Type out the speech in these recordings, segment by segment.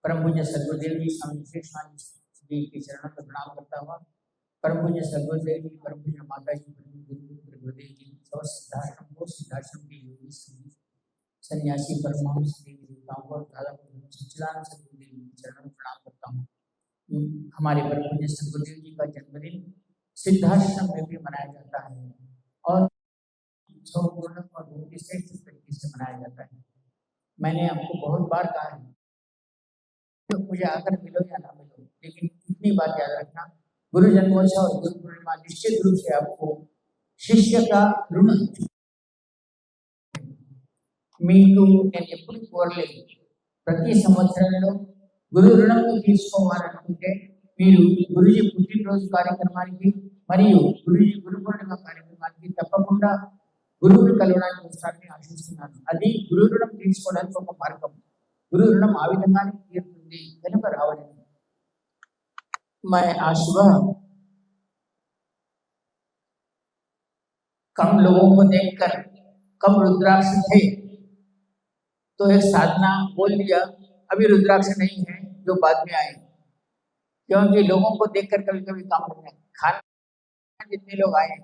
परम पूज्य सदगुरुदेव जी स्वामी विशेषानंद जी के चरणों में प्रणाम करता हुआ, परम पूज्य सदगुरुदेव जी, परम पूज्य माता जी, परम पूज्य गुरुदेव जी, सब सिद्धाश्रम को, सिद्धाश्रम के योगी सन्यासी परमहंस देवी देवताओं को, दादा सच्चिदानंद सदगुरुदेव जी के चरणों में प्रणाम करता हूँ। हमारे परम पूज्य सदगुरुदेव जी का जन्मदिन सिद्धाश्रम में भी मनाया जाता है और पूर्ण और बहुत ही श्रेष्ठ तरीके से मनाया जाता है। मैंने आपको बहुत बार कहा है तो मुझे आकर मिलो या ना मिलो, लेकिन इतनी बात याद रखना, गुरु जन्मोत्सव और गुरु पूर्णिमा निश्चित रूप से आपको शिष्य का ऋण మీకు నేను ఎప్పుడు కోరలేదు. ప్రతి సంవత్సరంలో గురు రుణం తీసుకోవాలనుకుంటే మీరు గురుజీ పుట్టినరోజు కార్యక్రమానికి మరియు గురుజీ గురు పూర్ణిమ కార్యక్రమానికి తప్పకుండా గురువుని కలవడానికి వస్తారని ఆశిస్తున్నాను. అది గురు రుణం తీసుకోవడానికి ఒక మార్గం. गुरु ऋणम आ विधंगाने तीरुतुंदी कनुक रावलेनु। मैं आज सुबह कम लोगों को देखकर, कम रुद्राक्ष थे तो एक साधना बोल दिया, अभी रुद्राक्ष नहीं है, जो बाद में आए, क्योंकि लोगों को देखकर कभी कभी काम नहीं है। खाना जितने लोग आए,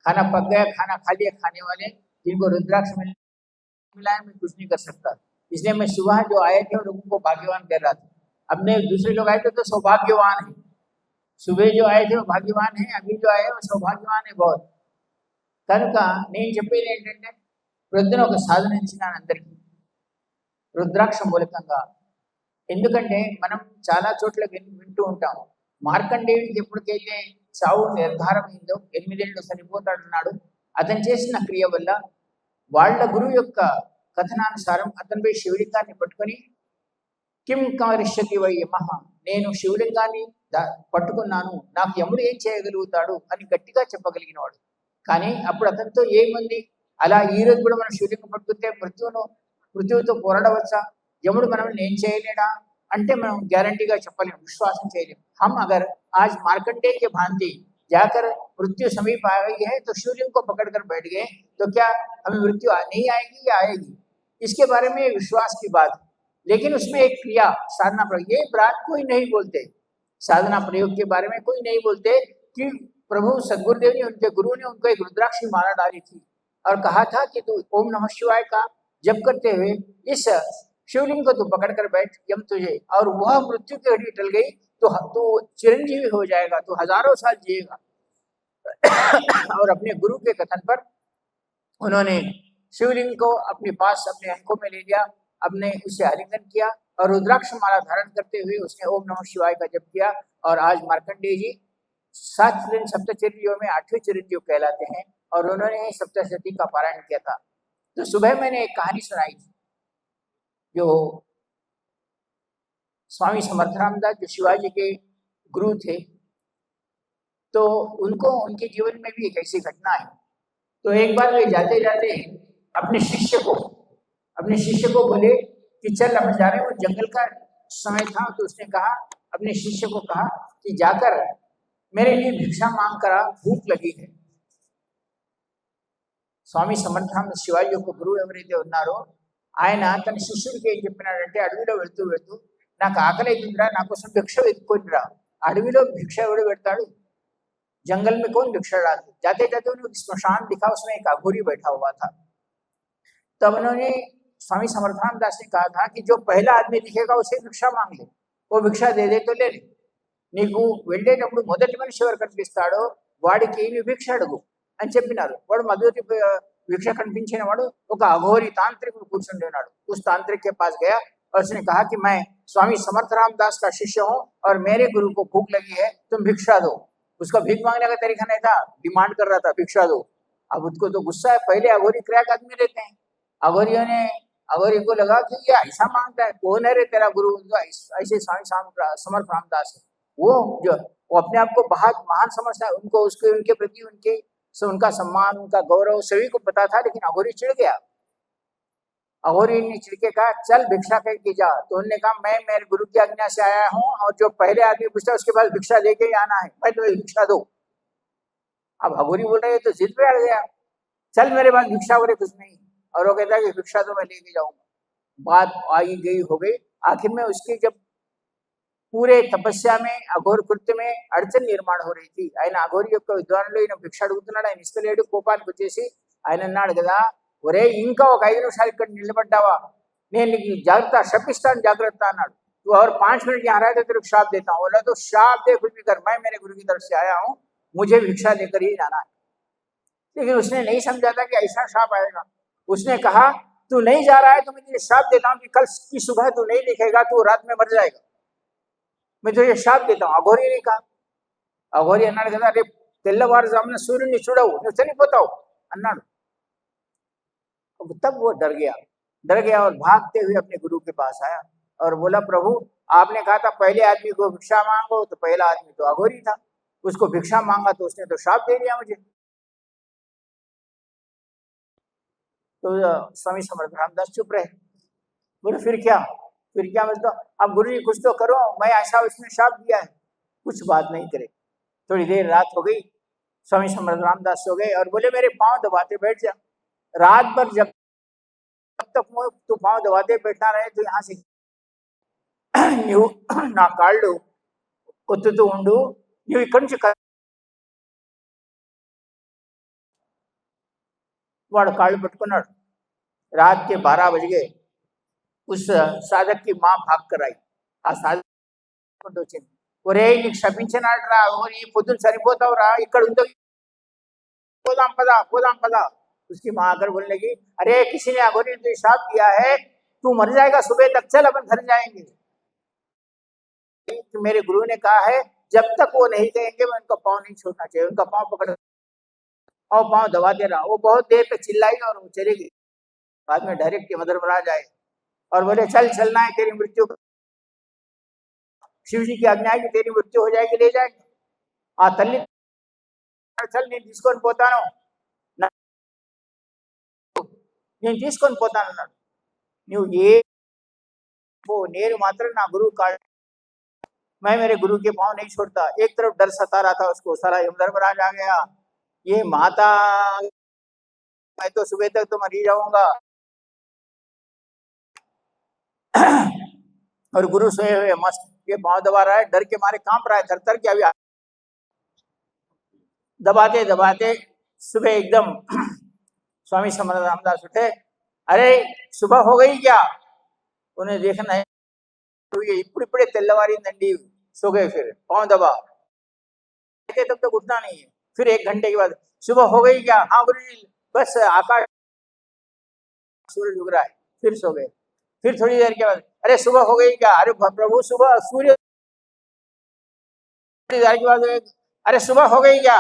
खाना पक गया, खाना खा लिया, खाने वाले जिनको रुद्राक्ष मिला है, मैं कुछ नहीं कर सकता। इसलिए मैं सुबह जो आए थे लोगों को भाग्यवान कर रहा था। अपने दूसरे लोग आए थे तो सौभाग्यवान है, सुबह जो आए थे वो भाग्यवान है, अभी जो आए वो सौभाग्यवान है बहुत। కనుక నేను చెప్పేది ఏంటంటే ప్రొద్దున ఒక సాధన ఇచ్చినాను అందరికీ రుద్రాక్ష మూలకంగా. ఎందుకంటే మనం చాలా చోట్ల వింటూ ఉంటాం, మార్కండేయుడికి ఎప్పటికైతే చావు నిర్ధారమైందో 8 ఏళ్ళు చనిపోతాడన్నాడు, అతను చేసిన క్రియ వల్ల వాళ్ళ గురువు యొక్క కథనానుసారం అతనిపై శివలింగాన్ని పట్టుకొని కిం కారిష్యతి వై యమః, నేను శివలింగాన్ని పట్టుకున్నాను, నాకు యముడు ఏం చేయగలుగుతాడు అని గట్టిగా చెప్పగలిగినవాడు. కానీ అప్పుడు అతనితో ఏముంది, అలా ఈ రోజు కూడా మనం శివలింగం పట్టుకుంటే మృత్యువుతో పోరాడవచ్చా, యముడు మనల్ని ఏం చేయలేడా అంటే మనం గ్యారంటీగా చెప్పలేము, విశ్వాసం చేయలేము. हम अगर आज मार्कंडेय के भांति जाकर मृत्यु समीप आ गई है तो शिवलिंग को पकड़कर बैठ गए तो क्या हमें मृत्यु नहीं आएगी या आएगी, इसके बारे में विश्वास की बात। लेकिन उसमें एक क्रिया साधना प्रयोग, ये बात कोई नहीं बोलते, साधना प्रयोग के बारे में कोई नहीं बोलते कि प्रभु सदगुरुदेव ने, उनके गुरु ने उनको एक रुद्राक्ष की माला डाली थी और कहा था कि तू ओम नमः शिवाय का जप करते हुए इस शिवलिंग को तू पकड़ कर बैठ, यम तुझे, और वह मृत्यु की घड़ी टल गई तो तू चिरंजीवी हो जाएगा, तो हजारों साल जिएगा। और अपने गुरु के कथन पर उन्होंने शिवलिंग को अपने पास अपने आंखों में ले लिया, अपने उससे आलिंगन किया और रुद्राक्ष माला धारण करते हुए उसने ओम नमः शिवाय का जप किया। और आज मार्कंडेय जी 7 सप्तचर्यों में 8वें चिरंजीव कहलाते हैं और उन्होंने सप्तशती का पारायण किया था। तो सुबह मैंने एक कहानी सुनाई थी, जो स्वामी समर्थ रामदास जो शिवाजी के गुरु थे, तो उनको उनके जीवन में भी एक ऐसी घटना है। तो एक बार वे जाते जाते अपने शिष्य को बोले कि चल हम जा रहे हैं, वो जंगल का समय था, तो उसने कहा, अपने शिष्य को कहा कि जाकर मेरे लिए भिक्षा मांग करा, भूख लगी है। స్వామి సమర్థానంద శివాజీ యొక్క గురువు ఎవరైతే ఉన్నారో ఆయన తన శిష్యుడికి ఏం చెప్పినాడంటే, అడవిలో వెళ్తూ వెళ్తూ నాకు ఆకలి అవుతుందిరా, నా కోసం భిక్ష వెతుక్కొనిరా। అడవిలో భిక్ష ఎవడు పెడతాడు, जंगल में कौन भिक्षा डालते। जाते जाते उन्हें स्मशान दिखा, उसमें एक अघोरी बैठा हुआ था। तब उन्होंने स्वामी समर्थानंद दास ने कहा था कि जो पहला आदमी दिखेगा उसे भिक्षा मांग ले, वो भिक्षा दे दे तो ले ले, నీకు వెళ్ళేటప్పుడు మొదటి మనిషి ఎవరు కనిపిస్తాడో వాడికి నీ భిక్ష అడుగు అని చెప్పినారు। వాడు మొదటి भिक्षा కనిపించిన వాడు ఒక అఘోరి తాంత్రికుడు కూర్చుని ఉన్నాడు। उस तांत्रिक के पास गया और उसने कहा कि मैं स्वामी समर्थ रामदास का शिष्य हूँ और मेरे गुरु को भूख लगी है, तुम भिक्षा दो। उसका भीख मांगने का तरीका नहीं था, डिमांड कर रहा था भिक्षा दो। अब उसको तो गुस्सा है, पहले अघोरी क्रैक आदमी रहते हैं। अघोरी को लगा कि ये ऐसा मांगता है, कौन है रे तेरा गुरु, ऐसे स्वामी समर्थ रामदास है। वो अपने आप को बहुत महान समझता है, उनको उसके उनके प्रति उनका सम्मान, उनका गौरव सभी को पता था। लेकिन अघोरी चिढ़ गया, अघोरी ने चिढ़ के कहा चल भिक्षा करके जा। तो उन्होंने कहा मैं मेरे गुरु की आज्ञा से आया हूँ और जो पहले आदमी पूछता है उसके पास भिक्षा लेके ही आना है, मैं तुम्हें भिक्षा दो। अब अघोरी बोल रहे तो जिद पे अड़ गया, चल मेरे पास भिक्षा वगैरह कुछ नहीं, और वो कहता है कि भिक्षा तो मैं लेके जाऊंगा। बात आई गई हो गई, आखिर में उसके जब పూరే తపస్యామే అఘోర కృత్యమే అడచన నిర్మాణ हो रही थी ఆయన అఘోరి యొక్క విద్వానంలో ఈయన భిక్ష అడుగుతున్నాడు ఆయన ఇస్తలేడు కోపానికి వచ్చేసి ఆయన అన్నాడు కదా ఒరే ఇంకా ఒక 5 నిమిషాలు ఇక్కడ నిలబడ్డావా నేను నీకు జాగ్రత్త శపిస్తాను జాగ్రత్త అన్నాడు तू और 5 मिनट यहाँ रहा तो तेरे को श्राप देता हूँ बोला तो श्राप दे कुछ भी कर मैं मेरे गुरु की तरफ से आया हूँ मुझे भिक्षा लेकर ही जाना है लेकिन उसने नहीं समझा था कि ऐसा श्राप आएगा उसने कहा तू नहीं जा रहा है तो मैं तुझे श्राप देता हूँ कि कल की सुबह तू नहीं लिखेगा तू रात में मर जाएगा मैं तुझे श्राप देता हूँ अघोरी ने कहा अघोरी అన్నాడు కదా రేపు తెల్లవారుజామున సూర్యుడిని చూడవు నువ్వు చనిపోతావు అన్నాడు तब वो डर गया और भागते हुए अपने गुरु के पास आया और बोला प्रभु आपने कहा था पहले आदमी को भिक्षा मांगो तो पहला आदमी तो अघोरी था उसको भिक्षा मांगा तो उसने तो श्राप दे दिया मुझे तो स्वामी समर्थ रामदास चुप रहे बोले फिर क्या मतलब अब गुरु जी कुछ तो करो मैं ऐसा उसने श्राप दिया है कुछ बात नहीं करे थोड़ी देर रात हो गई स्वामी समर्थ रामदास सो गए और बोले मेरे पांव दबाते बैठ जा रात भर जब तक तू पांव दबाते बैठा रहे तो यहाँ से ನೀವು ನಾ ಕಾళ్ళు ఒత్తుతూ ఉండు నువ్వు ఇక్కడి నుంచి వాడు కాళ్ళు పట్టుకున్నాడు रात के 12 बज गए उस साधक की माँ भाग कर आई ఆ సాధకుడు వచ్చింది ఒరే నీకు శపించినాడు రా ఈ పొద్దున సరిపోతావు రా ఇక్కడ ఉందో పోదాం పదా उसकी माँ आकर बोलने लगी अरे किसी ने अघोरी ने तो श्राप दिया है तू मर जाएगा सुबह तक चल अपन घर जाएंगे मेरे गुरु ने कहा है जब तक वो नहीं कहेंगे मैं उनका पाँव नहीं छोड़ना चाहिए उनका पाँव पकड़ और पाँव दबाते रहा वो बहुत देर तक चिल्लाई और वो चली गई बाद में डायरेक्ट मदर महाराज आए और बोले चलना है तेरी मृत्यु शिव जी की आज्ञा है कि तेरी मृत्यु हो जाएगी ले जाएंगे आ तल्ली चल నేను తీసుకొని పోతాను నువ్వు నేను మాత్రం నా గురువు కాళ్ళు मैं मेरे गुरु के पाँव नहीं छोड़ता एक तरफ डर सता रहा था उसको सारा यमधर्मराज आ गया ये माता मैं तो सुबह तक तो मर ही जाऊंगा और गुरु सोए हुए मस्त ये पाँव दबा रहा है डर के मारे कांप रहा है थर के अभी दबाते सुबह एकदम स्वामी समर्थ रामदास उठे अरे सुबह हो गई क्या उन्हें देखना है इప్పుడే తెల్లవారిందండి सो गए फिर पाँव दबा तब तक उठना नहीं है फिर 1 घंटे के बाद सुबह हो गई क्या हाँ गुरु जी बस आकाश सूरज उग रहा है फिर सो गए फिर थोड़ी देर के बाद अरे सुबह हो गई क्या अरे प्रभु सुबह सूर्य थोड़ी देर के बाद अरे सुबह हो गई क्या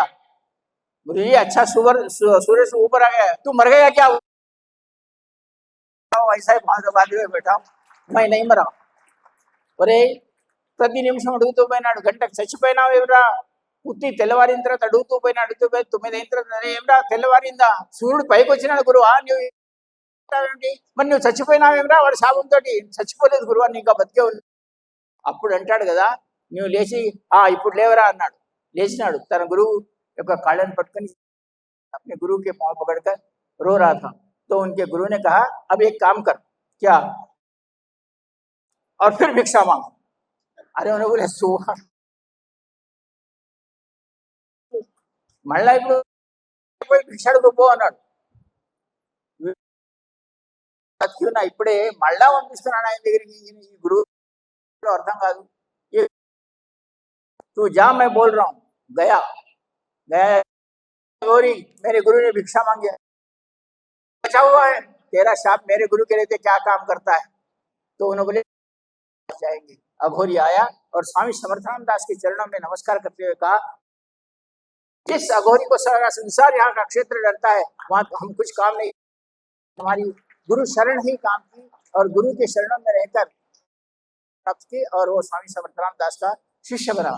गुरु जी अच्छा सूरज ऊपर आ गया तू मर गया क्या ऐसा ही पाँव दबा दिए बैठा मैं नहीं मरा ఒరే ప్రతి నిమిషం అడుగుతూ పోయినాడు గంటకు చచ్చిపోయినావు ఏమిరా ఉత్తి తెల్లవారిన తర్వాత అడుగుతూ పోయి 9 అయిన తర్వాత ఏమిరా తెల్లవారిందా సూర్యుడు పైకి వచ్చినాడు గురువా నువ్వు మరి నువ్వు చచ్చిపోయినావు ఏమిరా వాడు శాపంతో చచ్చిపోలేదు గురువా నీ ఇంకా బతికే ఉంది అప్పుడు అంటాడు కదా నువ్వు లేచి ఇప్పుడు లేవరా అన్నాడు లేచినాడు తన గురువు యొక్క కాళ్ళని పట్టుకొని अपने गुरु के पाँव पकड़कर रो रहा था तो उनके गुरु ने कहा अब एक काम कर क्या और फिर भिक्षा मांगो अरे उन्होंने बोले మళ్ళా ఇప్పుడు పోయి భిక్ష అడుగుపో అన్నాడు బతికినా ఇప్పుడే మళ్ళా పంపిస్తున్నాడు ఆయన దగ్గరికి ఈ గురువు అర్థం కాదు तू जा मैं बोल रहा हूँ गया गौरी मेरे गुरु ने भिक्षा मांगी बचा हुआ है तेरा शाप मेरे गुरु के लिए क्या काम करता है तो उन्होंने बोले जाएंगे अघोरी आया और स्वामी समर्थानंद दास के चरणों में नमस्कार करते हुए कहा जिस अघोरी को सारा संसार यहाँ का क्षेत्र डरता है वहां तो हम कुछ काम नहीं हमारी गुरु शरण ही काम की और गुरु के शरणों में रहकर प्राप्त की और वो स्वामी समर्थानंद दास का शिष्य बना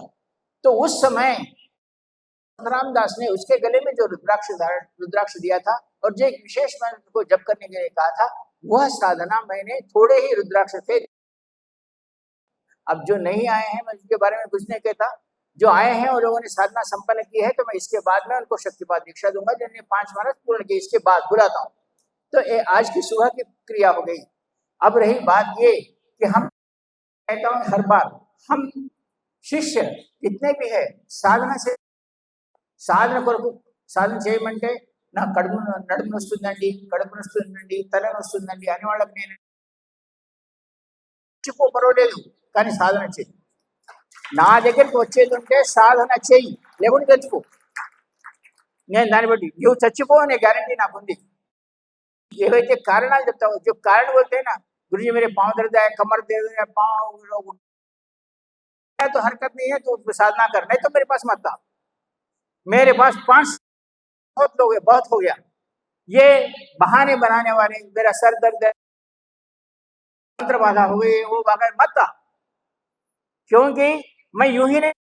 तो उस समय रामदास ने उसके गले में जो रुद्राक्ष दिया था और जो एक विशेष मंत्र को जप करने के लिए कहा था वह साधना मैंने थोड़े ही रुद्राक्ष थे अब जो नहीं आए हैं मैं उसके बारे में कुछ नहीं कहता जो आए हैं उन लोगों ने साधना संपन्न की है तो मैं इसके बाद में उनको शक्तिपात दीक्षा दूंगा जिन्हें 5 मानस पूर्ण किए इसके बाद बुलाता हूँ तो आज की सुबह की क्रिया हो गई अब रही बात ये कि हम कहता हूँ हर बार हम शिष्य कितने भी है సాధన కొరకు సాధన చేయమంటే నాకు నడుము వస్తుందండి, కడుపు వస్తుందండి, తల వస్తుందండి అని వాళ్ళకి నేను పర్వాలేదు కానీ సాధన చేయి. నా దగ్గరికి వచ్చేది ఉంటే సాధన చేయి, లేకుంటే చచ్చిపో. నేను దాన్ని బట్టి నువ్వు చచ్చిపో అనే గ్యారంటీ నాకుంది. ఏవైతే కారణాలు చెప్తావో जो कारण बोलते हैं ना, गुरुजी मेरे पाँव दर्द है, कमर दर्द है, पाँव तो हरकत नहीं है तो साधना कर, नहीं तो मेरे पास मत आ. मेरे पास 5 बहुत हो गया. ये बहाने बनाने वाले, मेरा सर दर्द है, मंत्र बाधा हो गई, वो बाधा मत आ. क्योंकि मैं यूं ही नहीं,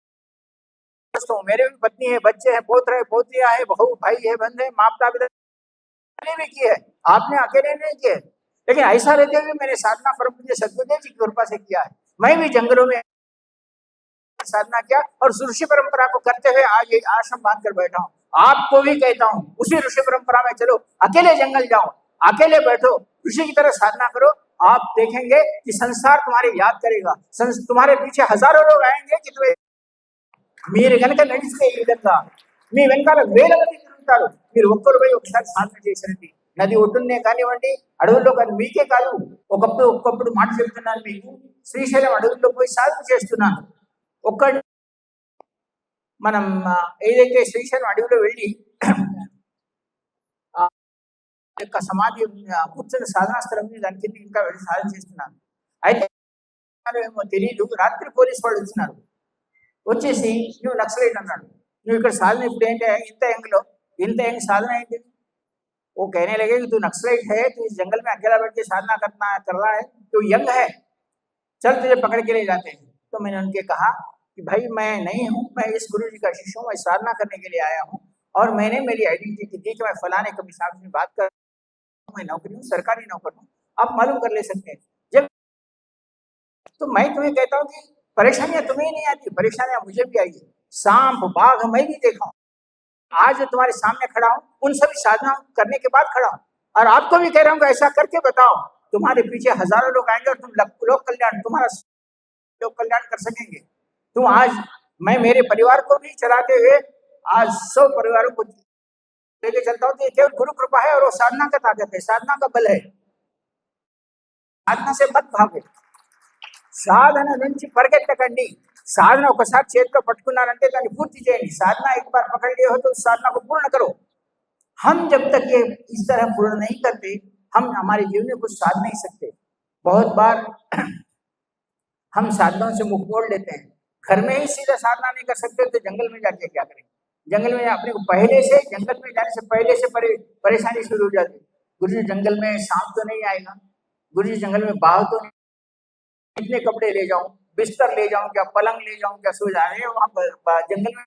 मेरे भी पत्नी है, बच्चे हैं, पोत्र है, पोतिया है, बहू भाई है, बंद है, माता पिता भी की है, आपने अकेले नहीं किए. लेकिन ऐसा रहते हुए मैंने साधना परम पूज्य सद्गुरुदेव जी की कृपा से किया है. मैं भी जंगलों में साधना किया और ऋषि परंपरा को करते हुए आज ये आश्रम बांध कर बैठा हूँ. आपको भी कहता हूँ उसी ऋषि परंपरा में चलो, अकेले जंगल जाओ, अकेले बैठो, ऋषि की तरह साधना करो. आप देखेंगे कि संसार तुम्हारे याद करेगा. तुम्हारे पीछे हजारों लोग आएंगे कि तुम्हें మీరు కనుక నడిస్తే ఈ విధంగా మీ వెనకాల వేల మంది తిరుగుతారు. మీరు ఒక్కరు పోయి ఒకసారి సాధన చేసినట్టు నది ఒడ్డునే కానివ్వండి, అడవుల్లో కానీ, మీకే కాదు, ఒక్కొక్కప్పుడు మాట చెప్తున్నాను మీకు, శ్రీశైలం అడవుల్లో పోయి సాధన చేస్తున్నాను. మనం ఏదైతే శ్రీశైలం అడవిలో వెళ్ళి యొక్క సమాధి కూర్చొని సాధనా స్థలం దాని కింద ఇంకా వెళ్ళి సాధన చేస్తున్నాను. అయితే ఏమో తెలియదు, రాత్రి పోలీసు వాళ్ళు వచ్చినారు. వచ్చేసి నువ్వు నక్సలైట్ అన్నాడు. నువ్వు ఇక్కడ సాధన ఇప్పుడు ఏంటి, ఇంత యంగ్ साधना है. वो कहने लगे कि तू नक्सलाइट है, तू इस जंगल में अकेला बैठ के साधना कर रहा है, तू यंग है, चल तुझे पकड़ के ले जाते हैं. तो मैंने उनके कहा कि भाई मैं नहीं हूँ, मैं इस गुरु जी का शिष्य हूँ, मैं साधना करने के लिए आया हूँ और मैंने मेरी आइडेंटिटी दी कि मैं फलाने कभी साहब से बात कर, मैं नौकरी हूँ, सरकारी नौकर हूँ, आप मालूम कर ले सकते हैं. जब तो मैं तुम्हें कहता हूँ कि परेशानियां तुम्हें नहीं आती, परेशानियां मुझे भी आई. सांप बाघ मैं भी देखा हूँ. आज जो तुम्हारे सामने खड़ा हूँ उन सभी साधना करने के बाद खड़ा हूँ और आपको भी कह रहा हूँ कि ऐसा करके बताओ. तुम्हारे पीछे हजारों लोग आएंगे और तुम लोक कल्याण, तुम्हारा लोक कल्याण कर सकेंगे. तुम आज, मैं मेरे परिवार को भी चलाते हुए आज 100 परिवारों को लेके चलता हूँ. तो केवल गुरु कृपा है और वो साधना का ताकत है, साधना का बल है. साधना से मत भागो, సాధన నుంచి పరిగెత్తకండి. साधना ఒకసారి చేతిలో పట్టుకున్నారంటే దాన్ని పూర్తి చేయండి. साधना एक बार पकड़ लिए हो तो उस साधना को पूर्ण करो. हम जब तक ये इस तरह पूर्ण नहीं करते, हम हमारे जीवन में कुछ साध नहीं सकते. बहुत बार हम साधनाओं से मुख मोड़ लेते हैं. घर में ही सीधा साधना नहीं कर सकते तो जंगल में जाके क्या करें. जंगल में अपने को पहले से, जंगल में जाने से पहले से परेशानी शुरू हो जाती. गुरु जी जंगल में सांप तो नहीं आएगा, गुरु जी जंगल में बाघ तो नहीं, कितने कपड़े ले जाऊं, बिस्तर ले जाऊं क्या, पलंग ले जाऊं क्या, सो जा रहे हैं वहां जंगल में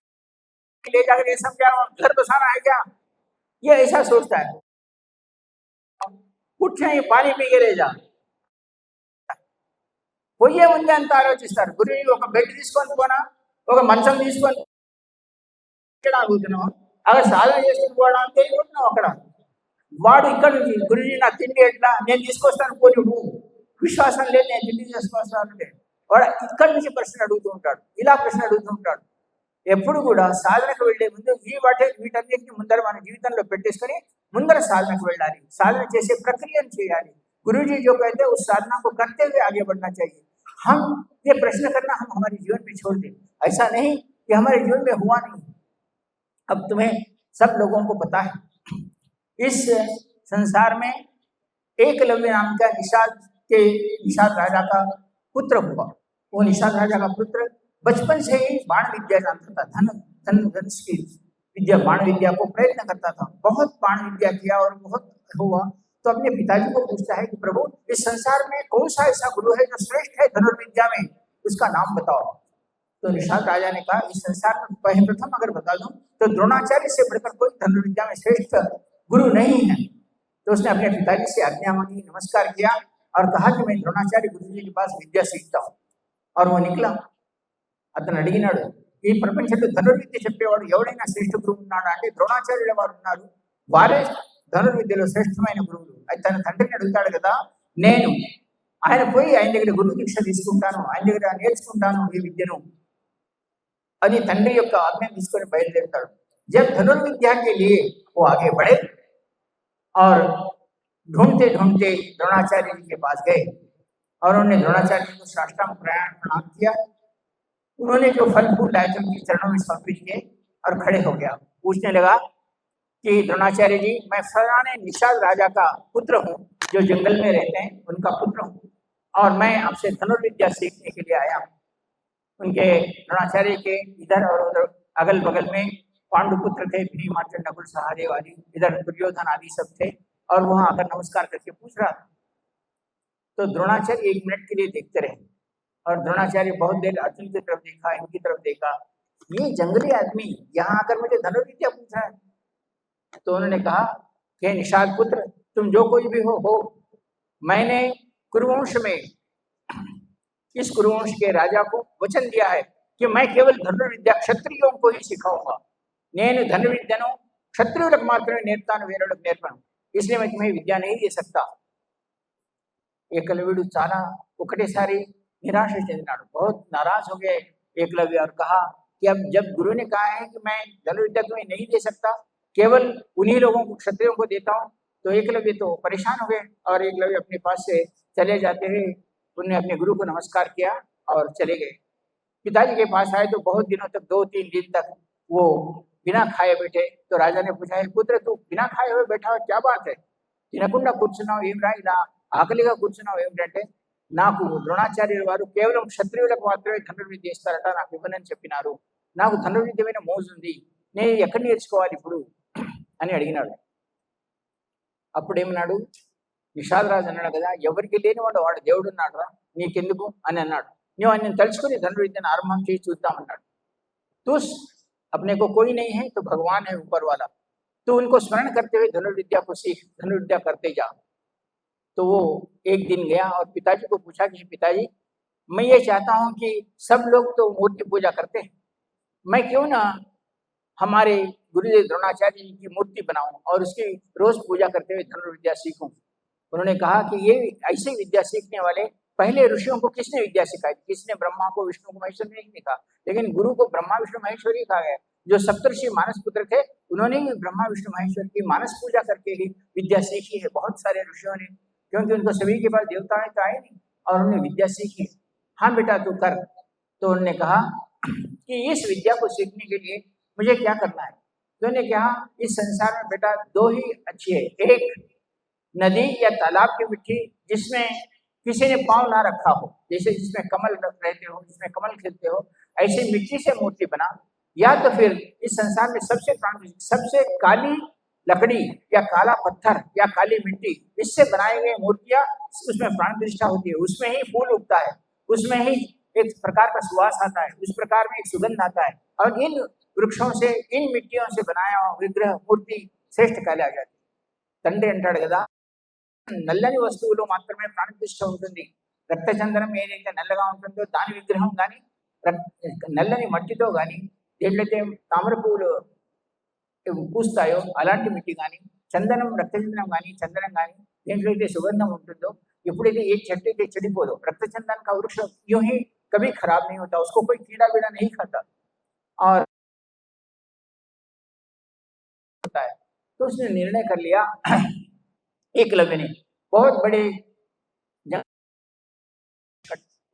ले जाकर ये सब क्या घर बसाना है क्या, ये ऐसा सोचता है. कुछ नहीं, पानी पी के ले जा. పోయే ముందే అంత ఆలోచిస్తారు. గురువు ఒక బెడ్ తీసుకొని పోనా, ఒక మంచం తీసుకొని ఇక్కడ ఆగుతున్నాం, అక్కడ సాధన చేసుకుని పోవడం అంతే అనుకుంటున్నాం. అక్కడ వాడు ఇక్కడ నుంచి గురుజీ నా తిండి ఎట్లా, నేను తీసుకొస్తాను పోనీ, నువ్వు విశ్వాసం లేదు నేను తిండి తీసుకొస్తానంటే వాడు ఇక్కడి నుంచి ప్రశ్న అడుగుతూ ఉంటాడు, ఇలా ప్రశ్న అడుగుతూ ఉంటాడు. ఎప్పుడు కూడా సాధనకు వెళ్లే ముందు వీటన్నిటిని ముందర మన జీవితంలో పెట్టేసుకొని ముందర సాధనకు వెళ్ళాలి. సాధన చేసే ప్రక్రియను చేయాలి. गुरुजी जो कहते हैं उस साधना को करते हुए आगे बढ़ना चाहिए. हम ये प्रश्न करना हम हमारे जीवन में छोड़ दें. ऐसा नहीं कि हमारे जीवन में हुआ नहीं. अब तुम्हें सब लोगों को पता है इस संसार में एकलव्य नाम का निषाद राजा का पुत्र हुआ. वो निषाद राजा का पुत्र बचपन से ही बाण विद्या जानता था. धनुष की विद्या, बाण विद्या को प्रयत्न करता था. बहुत बाण विद्या किया और बहुत हुआ. तो अपने पिताजी को पूछता है कि प्रभु इस संसार में कौन सा ऐसा गुरु है जो श्रेष्ठ है धनुर्विद्या में, उसका नाम बताओ. तो निषाद राजा ने कहा इस संसार में प्रथम अगर बता दूं तो द्रोणाचार्य से बढ़कर कोई धनुर्विद्या में श्रेष्ठ गुरु नहीं है. तो उसने अपने पिताजी से आज्ञा मांगी, नमस्कार किया और कहा कि मैं द्रोणाचार्य गुरु जी के पास विद्या सीखता हूँ. और वो निकला. అతను అడిగినాడు ఈ ప్రపంచంలో ధనుర్విద్య చెప్పేవాడు ఎవడైనా శ్రేష్ఠ గురువు ఉన్నాడా అంటే ద్రోణాచార్యుల వారు ఉన్నారు, వారే ధనుర్విద్యలో శ్రేష్టమైన గురువులు. అయితే తన తండ్రిని అడుగుతాడు కదా, నేను ఆయన పోయి ఆయన దగ్గర గురు దీక్ష తీసుకుంటాను, ఆయన దగ్గర నేర్చుకుంటాను ఈ విద్యను అని తండ్రి యొక్క ఆజ్ఞ తీసుకొని బయలుదేరుతాడు. जब धनुर्विद्या के लिए वो आगे बढ़े और ढूंढते ढूंढते द्रोणाचार्य जी के पास गए और उन्होंने द्रोणाचार्य जी को साष्टांग प्रणाम किया। उन्होंने जो फल फूल लाए थे उनके चरणों में समर्पित किए और खड़े हो गया। पूछने लगा कि द्रोणाचार्य जी, मैं फलाने निषाद राजा का पुत्र हूँ जो जंगल में रहते हैं, उनका पुत्र हूँ और मैं आपसे धनुर्विद्या सीखने के लिए आया हूँ। उनके द्रोणाचार्य के इधर और उधर अगल बगल में पांडुपुत्र थे, भीमार्जुन नकुल सहदेव आदि, इधर दुर्योधन आदि सब थे और वहां आकर नमस्कार करके पूछ रहा था। तो द्रोणाचार्य 1 मिनट के लिए देखते रहे और द्रोणाचार्य बहुत देर अर्जुन की तरफ देखा, इनकी तरफ देखा, ये जंगली आदमी यहाँ आकर मुझे धनुर्विद्या पूछ रहा है। तो उन्होंने कहा कि निषाद पुत्र, तुम जो कोई भी हो, मैंने कुरुवंश में इस कुरुवंश के राजा को वचन दिया है कि मैं केवल धनुर्विद्या क्षत्रियों को ही सिखाऊंगा। నేను ధనుర్విద్యను క్షత్రియులకు మాత్రమే నేర్పుతాను, వేరేలకు నేర్పను, इसलिए मैं तुम्हें विद्या नहीं दे सकता। एकलव्युడు చాలా ఒకటేసారి निराश చెందినాడు, बहुत नाराज हो गए एकलव्य और कहा कि अब जब गुरु ने कहा है कि मैं धनुर्विद्या तुम्हें नहीं दे सकता, केवल उन्हीं लोगों को क्षत्रियों को देता हूँ, तो एकलव्य तो परेशान हो गए और एकलव्य अपने पास से चले जाते हुए उन्होंने अपने गुरु को नमस्कार किया और चले गए। पिताजी के पास आए तो बहुत दिनों तक 2-3 दिन तक वो बिना खाए बैठे। तो राजा ने पूछा, पुत्र तू बिना खाए हुए बैठा हुआ, क्या बात है? తినకుండా కూర్చున్నావు ఏమిరా, ఇలా ఆకలిగా కూర్చున్నావు ఏమిటంటే, నాకు ద్రోణాచార్యుల వారు కేవలం క్షత్రియులకు మాత్రమే ధనుర్విద్య ఇస్తారట, నాకు ఇవ్వనని చెప్పినారు, నాకు ధనుర్విద్య మీద మోజు ఉంది, నేను ఎక్కడ నేర్చుకోవాలి ఇప్పుడు అని అడిగినాడు. అప్పుడేమన్నాడు, నిషాదరాజు అన్నాడు కదా, ఎవరికి లేనివాడు వాడు దేవుడు ఉన్నాడు రా, నీకెందుకు అని అన్నాడు. నువ్వు ఆయన తలుచుకుని ధనుర్విద్యను ఆరంభం చేసి చూద్దామన్నాడు. तू अपने को कोई नहीं है तो भगवान है ऊपर वाला, तो उनको स्मरण करते हुए धनुर्विद्या को सीख, धनुर्विद्या करते जा। तो वो एक दिन गया और पिताजी को पूछा कि पिताजी, मैं ये चाहता हूँ कि सब लोग तो मूर्ति पूजा करते हैं, मैं क्यों ना हमारे गुरुदेव द्रोणाचार्य जी की मूर्ति बनाऊं और उसकी रोज पूजा करते हुए धनुर्विद्या सीखूं। उन्होंने कहा कि ये ऐसे विद्या सीखने वाले पहले ऋषियों को किसने विद्या सिखाई? किसने? ब्रह्मा को, विष्णु को, महेश्वर ने नहीं लिखा, लेकिन गुरु को ब्रह्मा विष्णु महेश्वर ही कहा गया। जो सप्तर्षि मानस पुत्र थे उन्होंने ही ब्रह्मा विष्णु महेश्वर की मानस पूजा करके ही विद्या सीखी है, बहुत सारे ऋषियों ने, क्योंकि उनको सभी के पास देवताएं तो आए नहीं और उन्होंने विद्या सीखी। हाँ बेटा तू कर। तो उन्होंने कहा कि इस विद्या को सीखने के लिए मुझे क्या करना है? तो उन्होंने कहा इस संसार में बेटा 2 ही अच्छी है, एक नदी या तालाब की मिट्टी जिसमें किसी ने पांव ना रखा हो, जैसे जिसमें कमल रहते हो, जिसमें कमल खिलते हो, ऐसी मिट्टी से मूर्ति बना, या तो फिर इस संसार में सबसे काली लकड़ी या काला पत्थर या काली मिट्टी, इससे बनाई गई मूर्तियां, उसमें प्राण प्रतिष्ठा होती है, उसमें ही फूल उगता है, उसमें ही एक प्रकार का सुवास आता है, उस प्रकार में एक सुगंध आता है, और इन वृक्षों से, इन मिट्टियों से बनाया हुआ विग्रह मूर्ति श्रेष्ठ कहला जाती है। తండ్రి అంటాడు కదా, నల్లని వస్తువులో మాత్రమే ప్రాణప్రతిష్ఠ ఉంటుంది, రక్తచందనం ఏదైతే నల్లగా ఉంటుందో దాని విగ్రహం కానీ, నల్లని మట్టితో కానీ, ఎట్లయితే తామర పువ్వులు పూస్తాయో అలాంటి మిట్టి కానీ, చందనం, రక్తచందనం కానీ, చందనం కానీ, దేంట్లో అయితే సుగంధం ఉంటుందో, ఎప్పుడైతే ఏ చెట్టు అయితే చెడిపోదో, रक्तचंदन का वृक्ष यूं ही कभी खराब नहीं होता, उसको कोई कीड़ा बीड़ा नहीं खाता और होता है। तो उसने निर्णय कर लिया, एकलव्य ने बहुत बड़े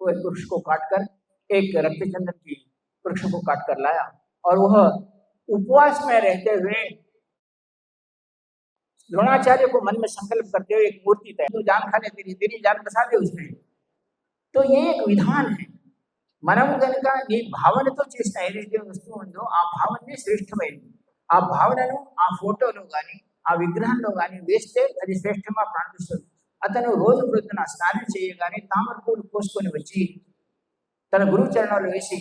वृक्ष को काटकर, एक रक्तचंदन की वृक्ष को काट कर लाया और वह उपवास में रहते हुए द्रोणाचार्य को मन में संकल्प करते हुए एक मूर्ति तय, तो जान खाने तेरी जान बसा दे उसमें। तो ये एक विधान है, మనం కనుక ఈ భావనతో చేసిన ఏదైతే వస్తువు ఉందో ఆ భావనే శ్రేష్టమైనది. ఆ భావనను ఆ ఫోటోలో కానీ ఆ విగ్రహంలో కానీ వేస్తే అది శ్రేష్టంగా ప్రాణిస్తుంది. అతను రోజు ప్రొద్దున స్నానం చేయగానే తామర పూలు కోసుకొని వచ్చి తన గురువు చరణాలు వేసి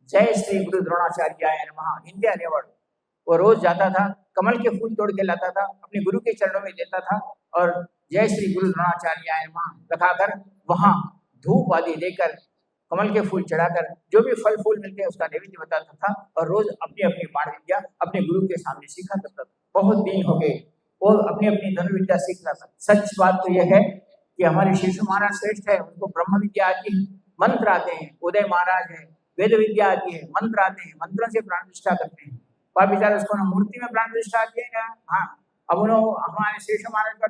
जय श्री गुरु द्रोणाचार्याय नमः हिंदी అనేవాడు। वो रोज जाता था, कमल के फूल तोड़ के लाता था, अपने गुरु के चरणों में देता था और जय श्री गुरु द्रोणाचार्याय नमः लगाकर वहां धूप आदि देकर कमल के फूल चढ़ाकर जो भी फल फूल मिलते हैं उसका नैवेद्य बताता था और रोज अपनी अपनी बाण विद्या अपने गुरु के सामने सीखा करता था। बहुत दिन हो गए वो अपनी अपनी धनुर्विद्या सीख रहा था। सच बात तो यह है कि हमारे शिशु महाराज श्रेष्ठ है, उनको ब्रह्म विद्या आती है, मंत्र आते हैं, उदय महाराज है, वेद विद्या आती है, मंत्र आते हैं, मंत्रों से प्राण प्रतिष्ठा करते हैं। पर बेचारा उसको ना मूर्ति में प्राण प्रतिष्ठा आती है ना। हाँ, अब उन्होंने हमारे शिशु महाराज का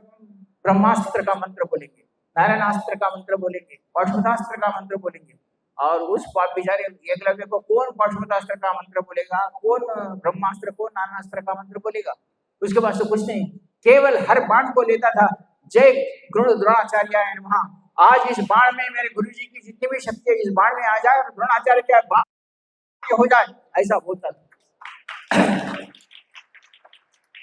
ब्रह्मास्त्र का मंत्र बोलेंगे, नारायणास्त्र का मंत्र बोलेंगे, पाशुपतास्त्र का मंत्र बोलेंगे। और उस बेचारे एकलव्य को कौन पाशुपतास्त्र का मंत्र बोलेगा, कौन ब्रह्मास्त्र, कौन नारायणास्त्र का मंत्र बोलेगा? उसके पास तो कुछ नहीं, केवल हर बाण को लेता था, जय गुरु द्रोणाचार्य नमः। आज इस बाण में मेरे गुरु जी की जितनी भी शक्ति है इस बाण में आ जाए और द्रोणाचार्य क्या बाण हो जाए, ऐसा बोलता था।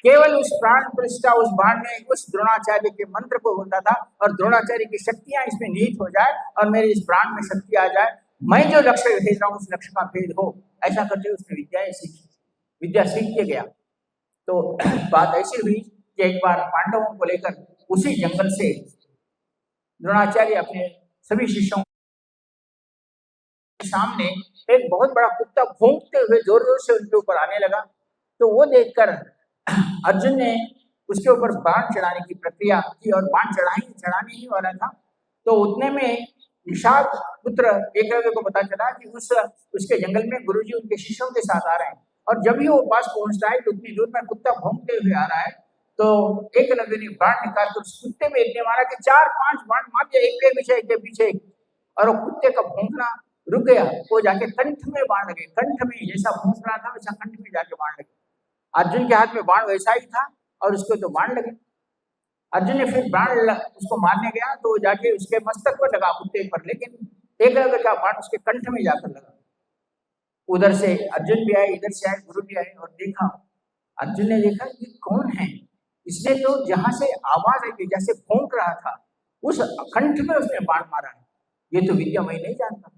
केवल उस प्राण प्रतिष्ठा उस बाण में उस द्रोणाचार्य के मंत्र को होता था और द्रोणाचार्य की शक्तियां इसमें निहित हो जाए और मेरे इस प्राण में शक्ति आ जाए, मैं जो लक्ष्य भेज रहा हूँ उस लक्ष्य का भेद हो, ऐसा करते उसने विद्याएं सीखी, विद्या सीख के गया। तो बात ऐसी हुई कि एक बार पांडवों को लेकर उसी जंगल से द्रोणाचार्य अपने सभी शिष्यों के सामने एक बहुत बड़ा कुत्ता भौंकते हुए जोर जोर से उनके ऊपर आने लगा। तो वो देखकर अर्जुन ने उसके ऊपर बाण चढ़ाने की प्रक्रिया की और बाण चढ़ाने ही वाला था। तो उतने में निषाद पुत्र एकलव्य को पता चला कि उसके जंगल में गुरुजी उनके शिष्यों के साथ आ रहे हैं और जब ही वो पास पहुंचता है तो उतनी दूर में कुत्ता भौंकते हुए आ रहा है। तो एकलव्य ने बाण निकाल कर उस कुत्ते में इतने मारा कि 4-5 बाण मार दिया, एक के पीछे एक, और वो कुत्ते का भौंकना रुक गया। वो जाके कंठ में बाण लगे, कंठ में जैसा भौंक रहा था वैसा कंठ में जाके बाण लगे। अर्जुन के हाथ में बाण वैसा ही था और उसको तो बाण लगे। अर्जुन ने फिर बाण उसको मारने गया तो जाके उसके मस्तक पर लगा कुत्ते पर, लेकिन एकलव्य का बाण उसके कंठ में जाकर लगा। उधर से अर्जुन भी आए, इधर से आए, गुरु भी आए और देखा। अर्जुन ने देखा ये कौन है, इसने तो जहां से आवाज आई जैसे भौंक रहा था उस कंठ में उसने बाण मारा है, ये तो विद्या मैं नहीं जानता।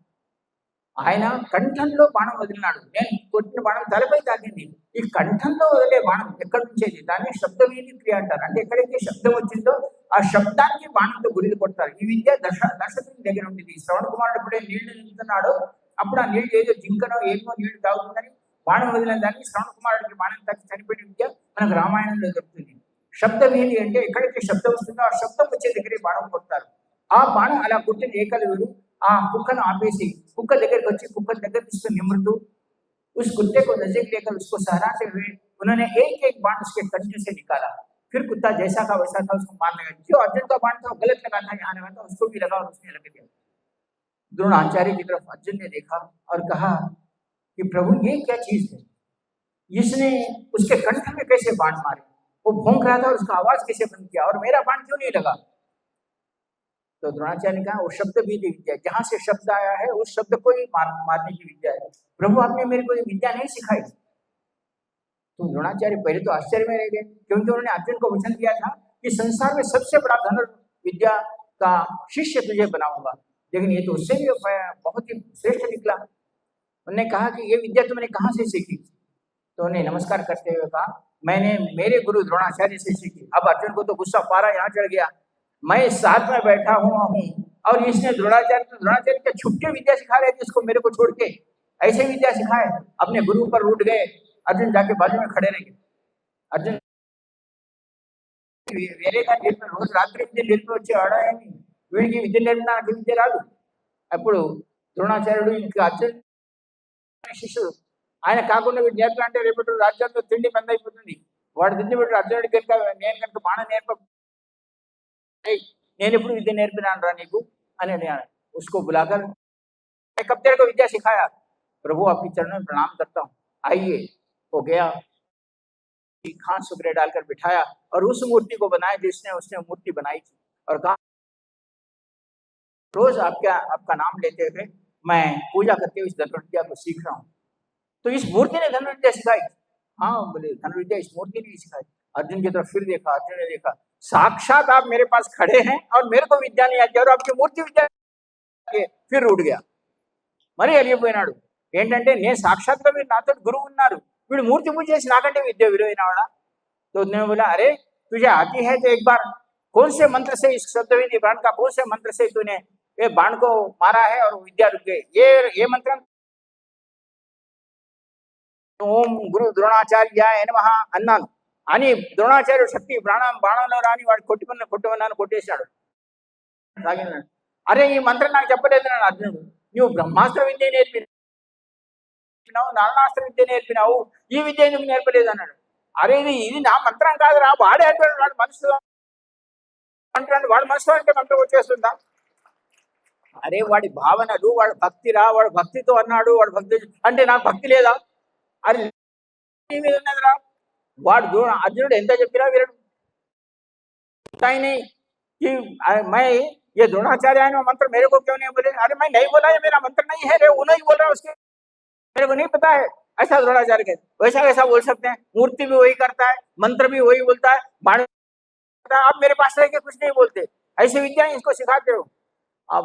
ఆయన కంఠంలో బాణం వదిలినాడు, నేను కొట్టిన బాణం తలపై తాకింది, ఈ కంఠంలో వదిలే బాణం ఎక్కడి నుంచి వచ్చేది, దాన్ని శబ్దవీధి క్రియ అంటారు. అంటే ఎక్కడైతే శబ్దం వచ్చిందో ఆ శబ్దానికి బాణంతో గురిది కొడతారు. ఈ విద్య దశరథుని దగ్గర ఉంటుంది. శ్రవణ కుమారుడు ఎప్పుడే నీళ్లు నింపుతున్నాడో అప్పుడు ఆ నీళ్లు ఏదో జింకనో ఏమో నీళ్లు తాగుతుందని బాణం వదిలిన దాన్ని శ్రవణ కుమారుడికి బాణం తాకి చనిపోయిన విద్య మనకు రామాయణంలో దొరుకుతుంది. శబ్దవీధి అంటే ఎక్కడైతే శబ్దం వస్తుందో ఆ శబ్దం వచ్చే దగ్గరే బాణం కొడతారు. ఆ బాణం అలా కొట్టిన ఏకలవ్యుడు ఆ కుక్కను ఆపేసి कुక్క దగ్గరికి వచ్చి కుక్క దగ్గర తీసుకుని निमृतु उस कुत्ते को नजदीक लेकर उसको सहराते हुए उन्होंने एक एक बाण उसके कंधे से निकाला। फिर कुत्ता जैसा का वैसा था उसको मारने लगा। जो अर्जुन का बाण था गलत लगा था, यहाँ लगा था, उसको भी लगा और उसने लग दिया। द्रोणाचार्य की तरफ अर्जुन ने देखा और कहा कि प्रभु ये क्या चीज है, इसने उसके कंठ में कैसे बाण मारे, वो भौंक रहा था और उसका आवाज कैसे बंद किया और मेरा बाण क्यों नहीं लगा। तो द्रोणाचार्य ने कहा वो शब्द भी विद्या, जहां से शब्द आया है उस शब्द को ही मारने की विद्या है। प्रभु आपने मेरे को ये विद्या नहीं सिखाई। तो द्रोणाचार्य पहले तो आश्चर्य में रह गए, क्योंकि उन्होंने अर्जुन को वचन दिया था कि संसार में सबसे बड़ा धनुर्विद्या का शिष्य तुझे बनाऊंगा, लेकिन ये तो उससे भी बहुत ही श्रेष्ठ निकला। उन्होंने कहा कि ये विद्या तुमने कहाँ से सीखी। तो उन्हें नमस्कार करते हुए कहा मैंने मेरे गुरु द्रोणाचार्य से सीखी। अब अर्जुन को तो गुस्सा पारा यहाँ चढ़ गया, मैं साथ में बैठा हुआ हूँ और इसने द्रोणाचार्य क्या छुट्टी विद्या सिखा रहे थे इसको, मेरे को छोड़ के ऐसे विद्या सिखाए। अपने गुरु पर रूठ गए। अर्जुन जाके बाजू में खड़े रहे। अर्जुन వేరే రోజు రాత్రి విద్య నేర్పి వచ్చి ఆడాయని వీడికి విద్య నేర్పినా నాకు విద్య రాదు. అప్పుడు ద్రోణాచార్యుడు ఇంకా అర్జున్ శిష్యుడు ఆయన కాకుండా వీడు నేర్పాలంటే రేపటి రాజ్యాల్లో తిండి బంద్ అయిపోతుంది. వాడు తిండి పెట్టి అర్జునుడికి కనుక నేను కనుక బాణ నేర్ప నేను ఎప్పుడు విద్య నేర్పినాను రా నీకు అని అన్నాడు. उसको बुलाकर मैं कब तेरे को विद्या सिखाया, प्रभु आपके चरणों में प्रणाम करता हूँ, आइए। हो गया, खास सुगरे डालकर बिठाया और उस मूर्ति को बनाया जिसने उसने मूर्ति बनाई थी और कहा रोज आपका नाम लेते हुए मैं पूजा करते हुए इस धनुर्विद्या को सीख रहा हूँ। तो इस मूर्ति ने धनुर्विद्या सिखाई। हाँ बोले धनुर्विद्या इस मूर्ति ने सिखाई। अर्जुन की तरफ फिर देखा, अर्जुन ने देखा साक्षात आप मेरे पास खड़े हैं और मेरे को विद्या नहीं आती और आपकी मूर्ति विद्या। फिर रूठ गया, మరి వెళ్ళిపోయినాడు. ఏంటంటే నేను సాక్షాత్గా మీరు నాతో గురువు ఉన్నారు, వీడు మూర్తి పూజ చేసి నాకంటే విద్య విలువైనవాడా. तो उसने बोला अरे तुझे आती है तो एक बार कौन से मंत्र से इस शब्दविधि बाण का कौन से मंत्र से तूने ये बाण को मारा है और विद्या रुक गई, ये मंत्र ఓం గురు ద్రోణాచార్యాయ నమః అన్నాను అని ద్రోణాచార్యుడు శక్తి బాణంలో రాని వాడు కొట్టుకున్నాను కొట్టేశాడు. సాగినాడు. అరే ఈ మంత్రం నాకు చెప్పలేదు అన్నాడు అర్జునుడు. నువ్వు బ్రహ్మాస్త్ర విద్య నేర్పినావు, నారాయణాస్త్ర విద్య నేర్పినావు, ఈ విద్య ఎందుకు నేర్పలేదు అన్నాడు. అరే ఇది నా మంత్రం కాదురా, వాడే అంటాడు, వాడు మనసు అంటాడు, వాడు మనసులో అంటే మంత్రం వచ్చేస్తుందా? అరే వాడి భావనలు, వాడు భక్తిరా, వాడు భక్తితో అన్నాడు, వాడు భక్తి అంటే నాకు భక్తి లేదా? అది మీద ఉన్నదిరా. వాడు अर्जुन ఎంత చెప్పినా వినడు. कि मैं ये द्रोणाचार्य है मंत्र मेरे को क्यों नहीं बोले? अरे मैं नहीं बोला, ये मेरा मंत्र नहीं है रे, वो नहीं बोल रहा उसके, मेरे को नहीं पता है। ऐसा द्रोणाचार्य कहते, वैसा कैसा बोल सकते हैं? मूर्ति भी वही करता है, मंत्र भी वही बोलता है, बाण आप मेरे पास रह के कुछ नहीं बोलते, ऐसी विद्या इसको सिखाते हो। अब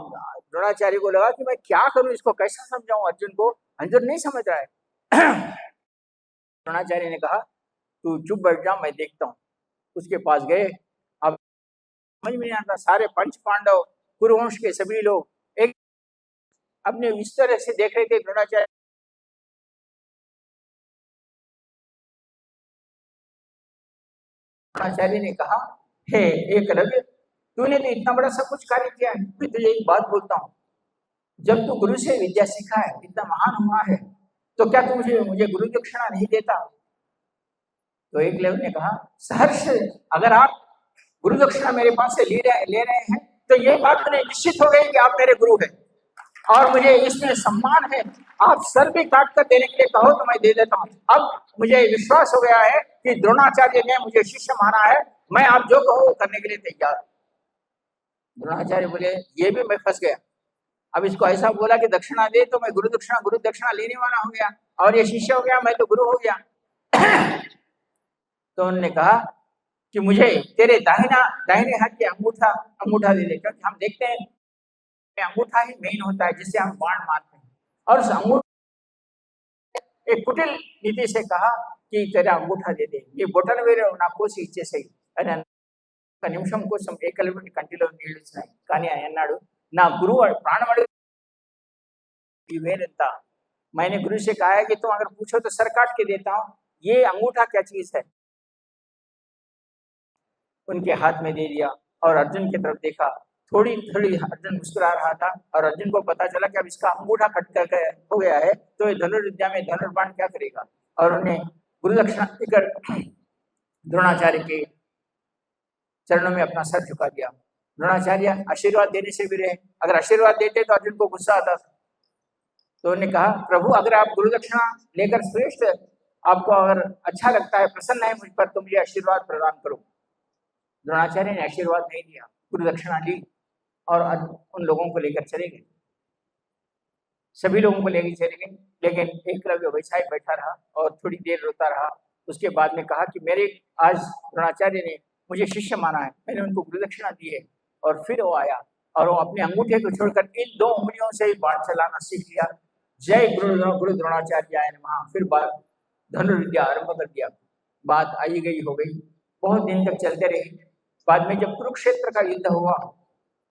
द्रोणाचार्य को लगा कि मैं क्या करूं, इसको कैसा समझाऊं अर्जुन को, अर्जुन नहीं समझ रहा है। द्रोणाचार्य ने कहा तू चुप बैठ जा, मैं देखता हूं। उसके पास गए। अब समझ में नहीं आता, सारे पंच पांडव कुरुवंश के सभी लोग एक अपने इस तरह से देख रहे थे। द्रोणाचार्य ने कहा हे एकलव्य, तूने तो इतना बड़ा सब कुछ कार्य किया है, मैं तुझे एक बात बोलता हूँ, जब तू गुरु से विद्या सीखा है, इतना महान हुआ है, तो क्या तू मुझे गुरु दक्षिणा नहीं देता? तो एकलव्य ने कहा सहर्ष, अगर आप गुरु दक्षिणा मेरे पास से ले रहे हैं तो ये बात मुझे निश्चित हो गई कि आप मेरे गुरु हैं और मुझे इसमें सम्मान है। आप सर भी काट कर देने के लिए कहो तो मैं दे देता हूँ। अब मुझे विश्वास हो गया है कि द्रोणाचार्य ने मुझे शिष्य माना है, मैं आप जो कहो करने के लिए तैयार। द्रोणाचार्य बोले ये भी मैं फंस गया। अब इसको ऐसा बोला कि दक्षिणा दे, तो मैं गुरु दक्षिणा लेने वाला हो गया और ये शिष्य हो गया, मैं तो गुरु हो गया। तो उन्होंने कहा कि मुझे तेरे दाहिने हाथ के अंगूठा दे दे, क्योंकि हम देखते हैं अंगूठा ही मेन होता है जिससे हम बाण मारते हैं। और उस अंगूठा एक कुटिल नीति से कहा कि तेरा अंगूठा दे दे, ये బొటన వేలు నా కోసి ఇచ్చేసేయి అని ఒక నిమిషం కోసం ఏకలవ్యుని కంటిలో నీళ్లు వచ్చినాయి. కానీ ఆయన అన్నాడు నా గురువు ప్రాణం అడుగు ఈ వేరెంత, मैंने गुरु से कहा है कि तुम अगर पूछो तो सर काट के देता हूँ, ये अंगूठा क्या चीज है? उनके हाथ में दे दिया और अर्जुन की तरफ देखा। थोड़ी अर्जुन मुस्कुरा रहा था और अर्जुन को पता चला कि अब इसका अंगूठा कट कर हो गया है, तो ये धनुर्विद्या में धनुर्बाण क्या करेगा। और उन्हें गुरु दक्षिणा देकर द्रोणाचार्य के चरणों में अपना सर झुका दिया। द्रोणाचार्य आशीर्वाद देने से भी रहे, अगर आशीर्वाद देते तो अर्जुन को गुस्सा आता था। तो उन्होंने कहा प्रभु अगर आप गुरु दक्षिणा लेकर श्रेष्ठ, आपको अगर अच्छा लगता है, प्रसन्न है मुझ पर, तो मुझे आशीर्वाद प्रदान करो। द्रोणाचार्य ने आशीर्वाद नहीं दिया, गुरु दक्षिणा ली और उन लोगों को लेकर चले गए। सभी लोगों को लेकर चले गए, लेकिन एकलव्य वैसा ही बैठा रहा और थोड़ी देर रोता रहा। उसके बाद में कहा कि मेरे आज द्रोणाचार्य ने मुझे शिष्य माना है, मैंने उनको गुरु दक्षिणा दी है। और फिर वो आया और वो अपने अंगूठे को छोड़कर इन 2 उंगलियों से ही बाण चलाना सीख लिया। जय गुरु द्रोणाचार्य नमः। फिर धनुर्विद्या आरंभ कर दिया। बात आई गई हो गई, बहुत दिन तक चलते रही। बाद में जब कुरुक्षेत्र का युद्ध हुआ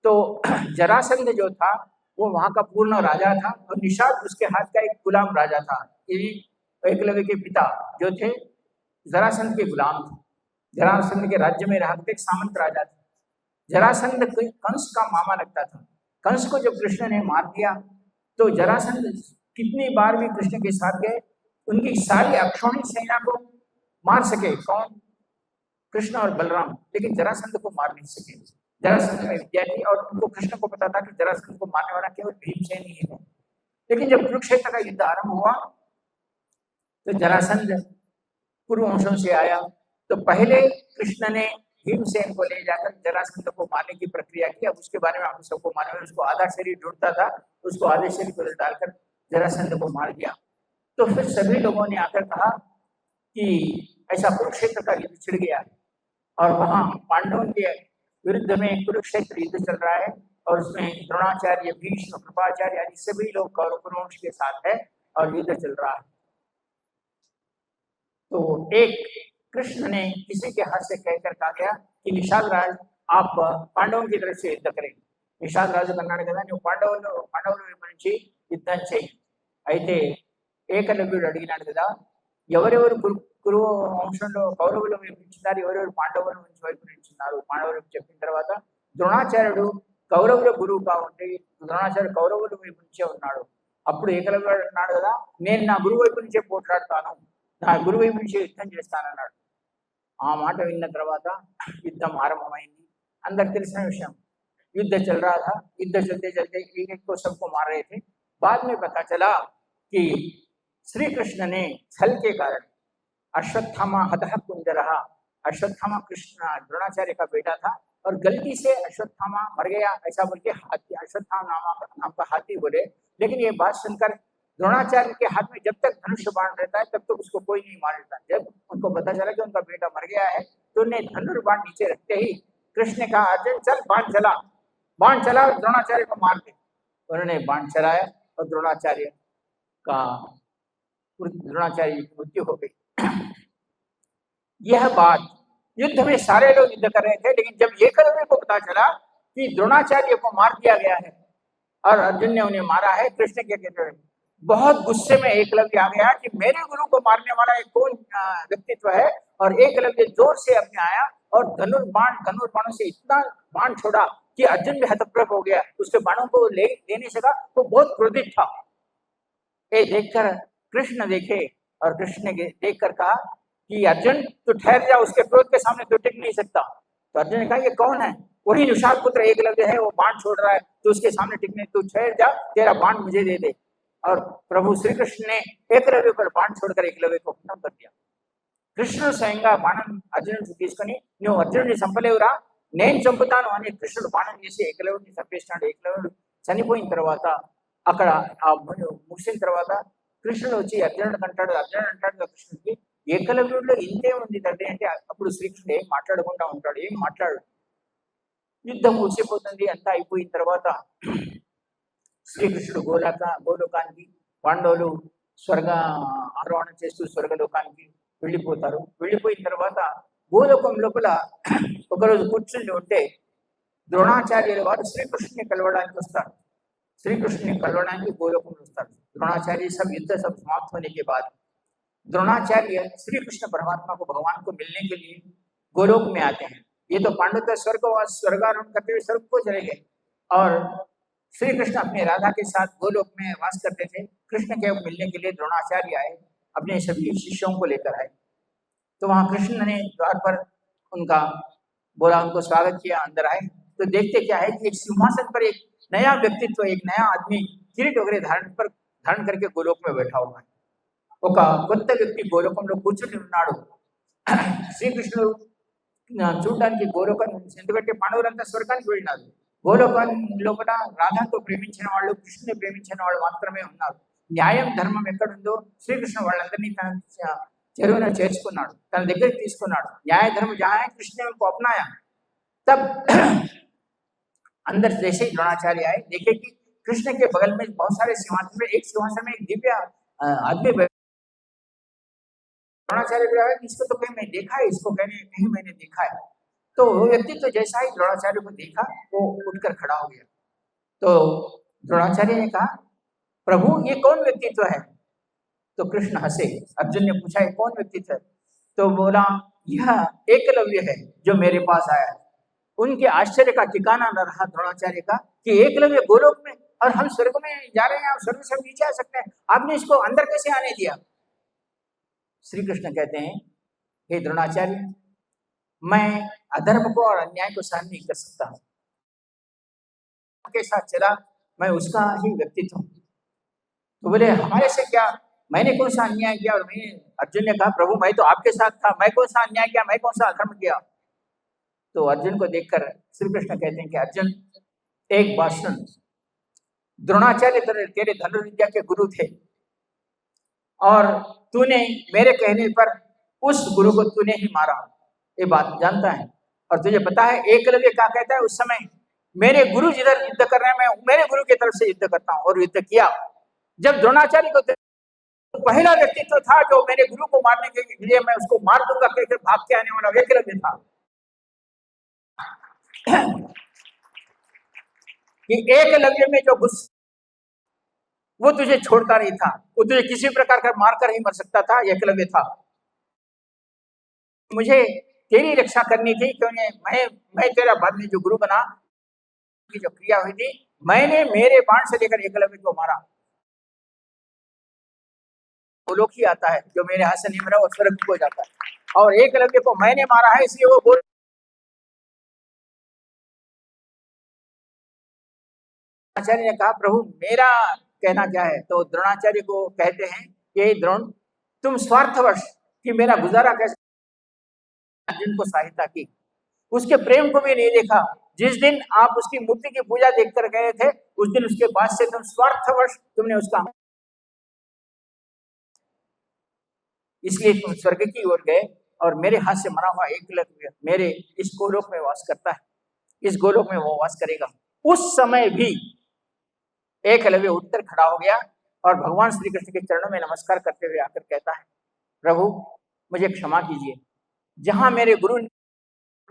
तो जरासंध जो था वो वहां का पूर्ण राजा था और निषाद उसके हाथ का एक गुलाम राजा था। एकलव्य के पिता जो थे जरासंध के गुलाम थे, जरासंध के राज्य में रहते एक सामंत राजा थे। जरासंध कंस का मामा लगता था। कंस को जब कृष्ण ने मार दिया तो जरासंध कितनी बार भी कृष्ण के साथ गए, उनकी सारी अक्षौणी सेना को मार सके, कौन? कृष्ण और बलराम, लेकिन जरासंध को मार नहीं सके। जरासंध में विद्या थी और उनको कृष्ण को पता था कि जरासंध को मारने वाला केवल भीमसेन ही है। लेकिन जब कुरुक्षेत्र का युद्ध आरंभ हुआ तो जरासंध कुरुवंशों से आया, तो पहले कृष्ण ने भीमसेन को ले जाकर जरासंध को मारने की प्रक्रिया की। अब उसके बारे में आप सबको मालूम है, उसको आधा शरीर ढूंढता था, उसको आधे शरीर को डालकर जरासंध को मार दिया। तो फिर सभी लोगों ने आकर कहा कि ऐसा कुरुक्षेत्र का युद्ध छिड़ गया और वहां पांडवों के विरुद्ध में कुरुक्षेत्र युद्ध चल रहा है और उसमें द्रोणाचार्य, भीष्म, कृपाचार्य आदि सभी लोग कौरववंश के साथ है और युद्ध चल रहा है। तो एक कृष्ण ने किसी के हाथ से कहकर कहा गया कि निषाद राज आप पांडवों की तरफ से युद्ध करें। निषाद రాజు అన్నాడు కదా, నువ్వు పాండవుల వైపు నుంచి యుద్ధం చేయి. అయితే ఏకలవ్యుడు అడిగినాడు కదా, ఎవరెవరు కురు వంశంలో కౌరవుల వైపు నుంచున్నారు, ఎవరెవరు పాండవుల నుంచి వైపు నుంచున్నారు. పాండవుల చెప్పిన తర్వాత ద్రోణాచార్యుడు కౌరవుల గురువుగా ఉండి ద్రోణాచార్య కౌరవుల వైపు నుంచే ఉన్నాడు. అప్పుడు ఏకలవ్యుడు అన్నాడు కదా, నేను నా గురువు వైపు నుంచే పోట్లాడతాను, నా గురువు వైపు నుంచే యుద్ధం చేస్తానన్నాడు. ఆ మాట విన్న తర్వాత యుద్ధం ఆరంభమైంది. అందరికి తెలిసిన విషయం, युद्ध चल रहा था। युद्ध चलते चलते एक एक को सबको मार रहे थे। बाद में पता चला कि श्री कृष्ण ने छल के कारण अश्वत्थामा हतः कुंजरः, अश्वत्थामा कृष्ण द्रोणाचार्य का बेटा था और गलती से अश्वत्थामा मर गया ऐसा बोल के हाथी, अश्वत्थामा नाम का हाथी बोले। लेकिन ये बात सुनकर द्रोणाचार्य के हाथ में जब तक धनुष बाण रहता है तब तक उसको कोई नहीं मार लेता। जब उनको पता चला कि उनका बेटा मर गया है तो उन्हें धनुष बाण नीचे रखते ही कृष्ण ने कहा, अर्जुन चल बाण चला। बाण चला और द्रोणाचार्य को मार दे। उन्होंने बाण चलाया और द्रोणाचार्य की मृत्यु हो गई। यह बात युद्ध में सारे लोग युद्ध कर रहे थे, लेकिन जब एकलव्य को पता चला कि द्रोणाचार्य को मार दिया गया है और अर्जुन ने उन्हें मारा है, कृष्ण के कहते हैं बहुत गुस्से में एकलव्य आ गया कि मेरे गुरु को मारने वाला एक कौन व्यक्तित्व है। और एकलव्य जोर से अपने आया और धनुर्बाणों से इतना बाण छोड़ा कि अर्जुन भी हतप्रभ हो गया। उसके बाणों को ले नहीं सका, वो बहुत क्रोधित था। ये देखकर कृष्ण देखे और कृष्ण ने देखकर कहा कि अर्जुन तू ठहर जा, उसके क्रोध के सामने तू टिक नहीं सकता। तो अर्जुन ने कहा ये कौन है? वही निषाद पुत्र एकलव्य है, वो बाण छोड़ रहा है, तो उसके सामने टिकने, तू ठहर जा, तेरा बाण मुझे दे दे। और प्रभु श्री कृष्ण ने एकलव्य पर बाण छोड़कर एकलव्य को खत्म कर दिया। కృష్ణుడు స్వయంగా బాణం అర్జునుడికి తీసుకొని నువ్వు అర్జునుడిని చంపలేవురా, నేను చంపుతాను అని కృష్ణుడు బాణం చేసి ఏకలవ్యుడిని చంపేసినాడు. ఏకలవ్యుడు చనిపోయిన తర్వాత అక్కడ ఆ ముగిసిన తర్వాత కృష్ణుడు వచ్చి అర్జునుడికి అంటాడు, అర్జునుడు అంటాడు కృష్ణుడికి, ఏకలవ్యుడిలో ఇంతే ఉంది తండ్రి అంటే అప్పుడు శ్రీకృష్ణుడు ఏం మాట్లాడకుండా ఉంటాడు, ఏం మాట్లాడు. యుద్ధం ముగిసిపోతుంది, అంతా అయిపోయిన తర్వాత శ్రీకృష్ణుడు గోలోకానికి, పాండవులు స్వర్గ ఆరోహణ చేస్తూ స్వర్గలోకానికి వెళ్ళిపోతారు. వెళ్ళిపోయిన తర్వాత గోలోకం లోపల ఒకరోజు కూర్చుని ఉంటే ద్రోణాచార్యుల వారు శ్రీకృష్ణుని కలవడానికి వస్తారు. శ్రీకృష్ణుని కలవడానికి గోలోకంలో వస్తారు. द्रोणाचार्य सब युद्ध सब समाप्त होने के बाद द्रोणाचार्य श्री कृष्ण परमात्मा को, भगवान को मिलने के लिए गोलोक में आते हैं। ये तो पांडव तो स्वर्गारोहण करते हुए स्वर्ग को चले गए और श्री कृष्ण अपने राधा के साथ गोलोक में वास करते थे। कृष्ण के मिलने के लिए द्रोणाचार्य आए, अपने सभी शिष्यों को लेकर आए। तो वहां कृष्ण ने द्वार पर उनका बोला, उनको स्वागत किया, अंदर आए तो देखते क्या है कि एक सिंहासन पर एक नया व्यक्तित्व, एक नया आदमी किरीट वगैरह धारण करके गोलोक में बैठा हुआ है। ఒక కొత్త వ్యక్తి గోలోకంలో కూర్చుని ఉన్నాడు. శ్రీకృష్ణుడు చూడడానికి గోలోకం ఎందుకంటే పాండవులంతా స్వర్గానికి వెళ్ళినారు. గోలోకం లోపల రాధాతో ప్రేమించిన వాళ్ళు, కృష్ణుని ప్రేమించిన వాళ్ళు మాత్రమే ఉన్నారు. న్యాయం ధర్మం ఎక్కడుందో శ్రీకృష్ణుడు వాళ్ళందరినీ తన చెరువున చేర్చుకున్నాడు, తన దగ్గరికి తీసుకున్నాడు. న్యాయ धर्म जहाँ है कृष्ण ने उनको अपनाया। तब अंदर जैसे ही द्रोणाचार्य आए, देखे कि कृष्ण के बगल में बहुत सारे सिंहासन में, एक सिंहासन में एक दिव्य आदमी बैठा। द्रोणाचार्य को लगा कि इसको तो कहीं मैं देखा है, इसको कहीं मैंने देखा है। तो वो व्यक्ति तो जैसा ही द्रोणाचार्य को देखा वो उठकर खड़ा हो गया। तो द्रोणाचार्य ने कहा, प्रभु ये कौन व्यक्तित्व है? तो कृष्ण हंसे। अर्जुन ने पूछा ये कौन व्यक्तित्व है? तो बोला यह एकलव्य है जो मेरे पास आया है। उनके आश्चर्य का ठिकाना न रहा द्रोणाचार्य का कि एकलव्य गोलोक में और हम स्वर्ग में जा रहे हैं, आप स्वर्ग से नीचे आ सकते हैं, आपने इसको अंदर कैसे आने दिया? श्री कृष्ण कहते हैं, हे द्रोणाचार्य, मैं अधर्म को और अन्याय को सहन नहीं कर सकता हूं, के साथ चला मैं उसका ही व्यक्तित्व हूं। तो बोले हमारे से क्या, मैंने कौन सा अन्याय किया? और मैं, अर्जुन ने कहा, प्रभु मैं तो आपके साथ था, मैं कौन सा अन्याय किया, मैं कौन सा अधर्म किया? तो अर्जुन को देखकर श्री कृष्ण कहते हैं कि अर्जुन एक बात सुन, द्रोणाचार्य तेरे धनुर्विद्या के गुरु थे और तूने मेरे कहने पर उस गुरु को तूने ही मारा, ये बात जानता है। और तुझे पता है एकलव्य क्या कहता है, उस समय मेरे गुरु जिधर युद्ध कर रहे हैं मैं मेरे गुरु की तरफ से युद्ध करता हूं, और युद्ध किया। जब द्रोणाचार्य को पहला व्यक्तित्व था जो मेरे गुरु को मारने के लिए मैं उसको मार दूंगा कहकर भाग के आने वाला एकलव्य था। कि एकलव्य में जो गुस्सा वो तुझे छोड़ता नहीं था, वो तुझे किसी प्रकार का मारकर ही मर सकता था, एकलव्य था। मुझे तेरी रक्षा करनी थी क्योंकि मैं तेरा बाद में जो गुरु बना की जो क्रिया हुई थी, मैंने मेरे बाण से लेकर एकलव्य को मारा। गोलोक ही आता है जो मेरे हाथ से नहीं मरा, वो स्वर्ग को जाता है, और एकलव्य को मैंने मारा है, इसलिए वो बोल। द्रोणाचार्य ने कहा प्रभु मेरा कहना क्या है? तो द्रोणाचार्य को कहते हैं कि द्रोण तुम स्वार्थवश कि मेरा गुजारा कैसे, अर्जुन को सहायता की, उसके प्रेम को भी नहीं देखा। जिस दिन आप उसकी मूर्ति की पूजा देखकर गए थे, उस दिन उसके बाद से तुम स्वार्थवश तुमने उसका, इसलिए तुम स्वर्ग की ओर गए और मेरे हाथ से मरा हुआ एकलव्य मेरे इस गोलोक में वास करता है, इस गोलोक में वो वास करेगा। उस समय भी एकलव्य उठकर खड़ा हो गया और भगवान श्री कृष्ण के चरणों में नमस्कार करते हुए आकर कहता है प्रभु मुझे क्षमा कीजिए, जहां मेरे गुरु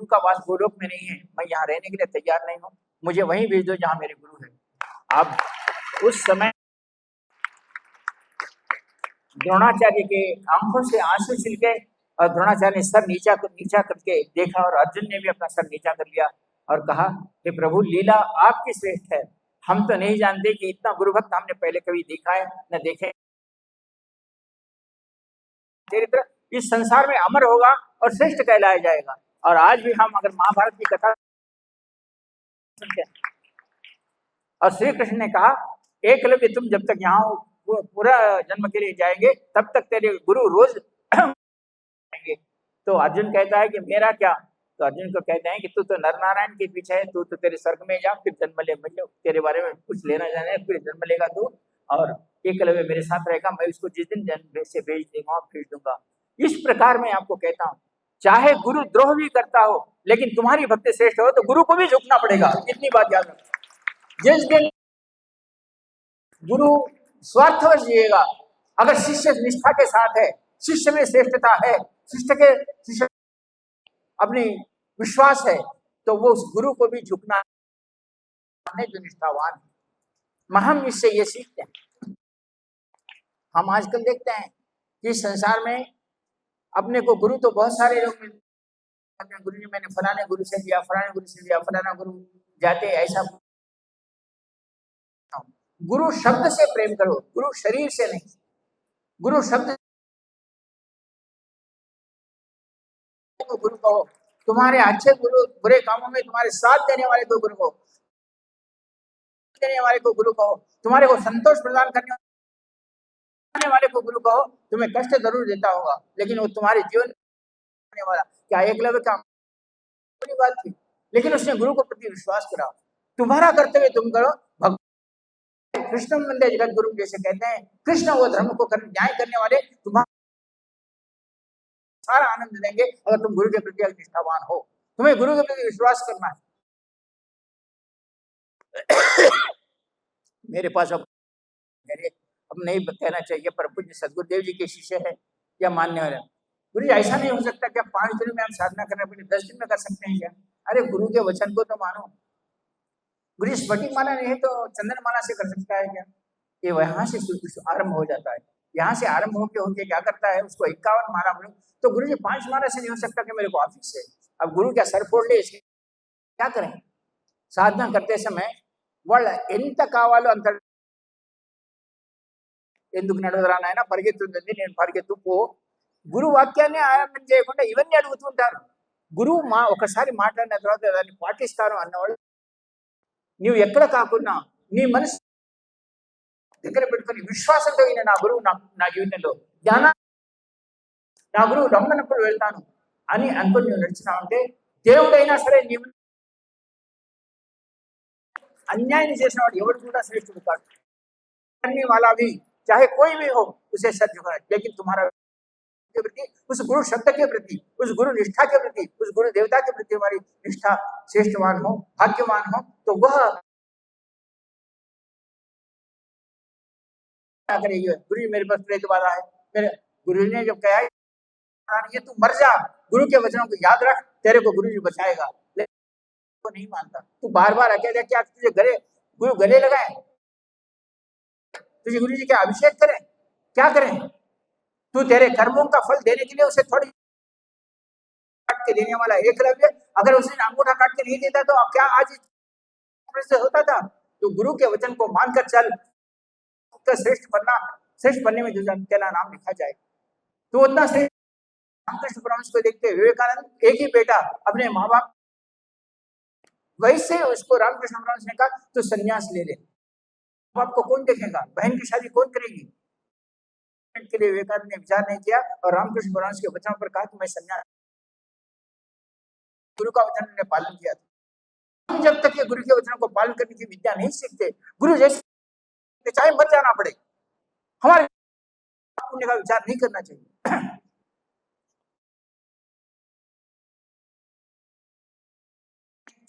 का वास गोलोक में नहीं है, मैं यहाँ रहने के लिए तैयार नहीं हूँ, मुझे वहीं भेज दो जहां मेरे गुरु है। अब उस समय द्रोणाचार्य के आंखों से आंसू छिलके और द्रोणाचार्य ने सर नीचा करके देखा और अर्जुन ने भी अपना सर नीचा कर लिया और कहा कि प्रभु लीला आपकी श्रेष्ठ है, हम तो नहीं जानते कि इतना गुरु भक्त हमने पहले कभी देखा है न देखे। चरित्र इस संसार में अमर होगा और श्रेष्ठ कहलाया जाएगा। और आज भी हम अगर महाभारत की कथा सुनते हैं और श्री कृष्ण ने कहा एकलव्य तुम जब तक यहाँ पूरा जन्म के लिए जाएंगे तब तक तेरे गुरु रोज आएंगे। तो अर्जुन कहता है कि मेरा क्या? तो अर्जुन को कहते हैं कि तू तो नर नारायण के पीछे है, तू तो तेरे स्वर्ग में जा, फिर जन्म ले, मुझे तेरे बारे में कुछ लेना जाना है, फिर जन्म लेगा तू और एकलव्य मेरे साथ रहेगा, मैं उसको जिस दिन जन्म से भेज दूंगा भेज दूंगा। इस प्रकार मैं आपको कहता हूँ चाहे गुरु द्रोह भी करता हो लेकिन तुम्हारी भक्ति श्रेष्ठ हो तो गुरु को भी झुकना पड़ेगा, इतनी बात याद रखो। जिस दिन गुरु स्वार्थवश जिएगा, अगर शिष्य निष्ठा के साथ है, शिष्य में श्रेष्ठता है, शिष्य अपनी विश्वास है, तो वो उस गुरु को भी झुकना है जो निष्ठावान है। हम इससे ये सीखते हैं। हम आजकल देखते हैं कि संसार में अपने को गुरु तो बहुत सारे लोग मिलते हैं, गुरु जी मैंने फलाने गुरु से लिया, फलाने गुरु से लिया, फलाना गुरु जाते ऐसा। गुरु शब्द से प्रेम करो, गुरु शरीर से नहीं। गुरु शब्द को गुरु कहो, तुम्हारे अच्छे गुरु, बुरे कामों में तुम्हारे साथ देने वाले को गुरु कहो, देने वाले को गुरु कहो, तुम्हारे को संतोष प्रदान करने वाले को गुरु कहो। तुम्हें कष्ट जरूर देता होगा लेकिन वो तुम्हारे जीवन करने वाला। क्या एकलव्य का बात थी, लेकिन उसने गुरु को प्रति विश्वास करा। तुम्हारा कर्तव्य तुम करो, कृष्ण वंदे जगत गुरु जैसे कहते हैं, कृष्ण वो धर्म को न्याय करने वाले तुम्हारा सारा आनंद देंगे अगर तुम गुरु के प्रति निष्ठावान हो। तुम्हें गुरु के प्रति विश्वास करना है। मेरे पास अब नहीं कहना चाहिए पर पूज्य सदगुरुदेव जी के शिष्य है या मान्य है। गुरु जी ऐसा नहीं हो सकता क्या 5 दिन में हम साधना करना पड़े 10 दिन में कर सकते हैं क्या? अरे गुरु के वचन को तो मानो। गुरु स्फटिक माला नहीं है तो चंदन माला से कर सकता है क्या? ये वहां से आरंभ हो जाता है। यहाँ से आरंभ होके क्या करता है, उसको 51 माला बोलो तो गुरु जी 5 माला से नहीं हो सकता कि मेरे को ऑफिस है। अब गुरु क्या सर फोड़ ले इसके? क्या करें? साधना करते समय వాళ్ళ ఎంత కావాలో అంత ఎందుకు నడవరా నాయన పరిగెత్తుంది నేను పరిగెత్తు పో. గురు వాక్యాన్ని ఆరంభం చేయకుండా ఇవన్నీ అడుగుతుంటారు. గురువు ఒకసారి మాట్లాడిన తర్వాత దాన్ని పాటిస్తారు అన్నవాళ్ళు నీవు ఎక్కడ కాకుండా నీ మనసు దగ్గర పెట్టుకొని విశ్వాసంతో ఈయన నా గురువు నా జీవితంలో జ్ఞాన నా గురువు రమ్మన్నప్పుడు వెళ్తాను అని అనుకుని నువ్వు నడిచినావంటే దేవుడైనా సరే నీవు अन्याय చేసిన వాడు ఎవరు కూడా श्रेष्ठ కాదు। करने वाला भी चाहे कोई भी हो उसे सर झुकाए, लेकिन तुम्हारा के प्रति उस गुरु शब्द के प्रति उस गुरु निष्ठा के प्रति उस गुरु देवता के प्रति हमारी निष्ठा श्रेष्ठवान हो भाग्यवान हो तो वह क्या करेगी। गुरु जी मेरे पास प्रेत बाधा है, मेरे गुरु ने जब कहा ये तू मर जा, गुरु के वचनों को याद रख, तेरे को गुरु जी बचाएगा। को नहीं मानता, तू बार बार अकेले क्या तुझे गुरु गले लगाए, तुझे गुरु जी का अभिषेक करें, क्या करें? तू तेरे कर्मों का फल देने के लिए उसे थोड़ी काट के देने वाला एकलव्य अगर उसने अंगूठा काट के नहीं देता तो अब क्या आज से होता था, तो गुरु के वचन को मानकर चल, तो श्रेष्ठ बनने में जो तेरा नाम लिखा जाए, तो उतना श्रेष्ठ। रामकृष्ण परमहंस को देखते विवेकानंद एक ही बेटा अपने माँ बाप, वैसे उसको रामकृष्ण परमहंस ने कहा तो संन्यास ले ले, बाप को कौन देखेगा, बहन की शादी कौन करेगी। के लिए विवेकानंद ने विचार नहीं किया और रामकृष्ण परमहंस के वचनों पर कहा कि मैं संन्यास, गुरु का वचन ने पालन किया था। हम जब तक ये गुरु के वचनों को पालन करने की विद्या नहीं सीखते, गुरु जैसे चाहे मर जाना पड़े, हमारे पुण्य का विचार नहीं करना चाहिए।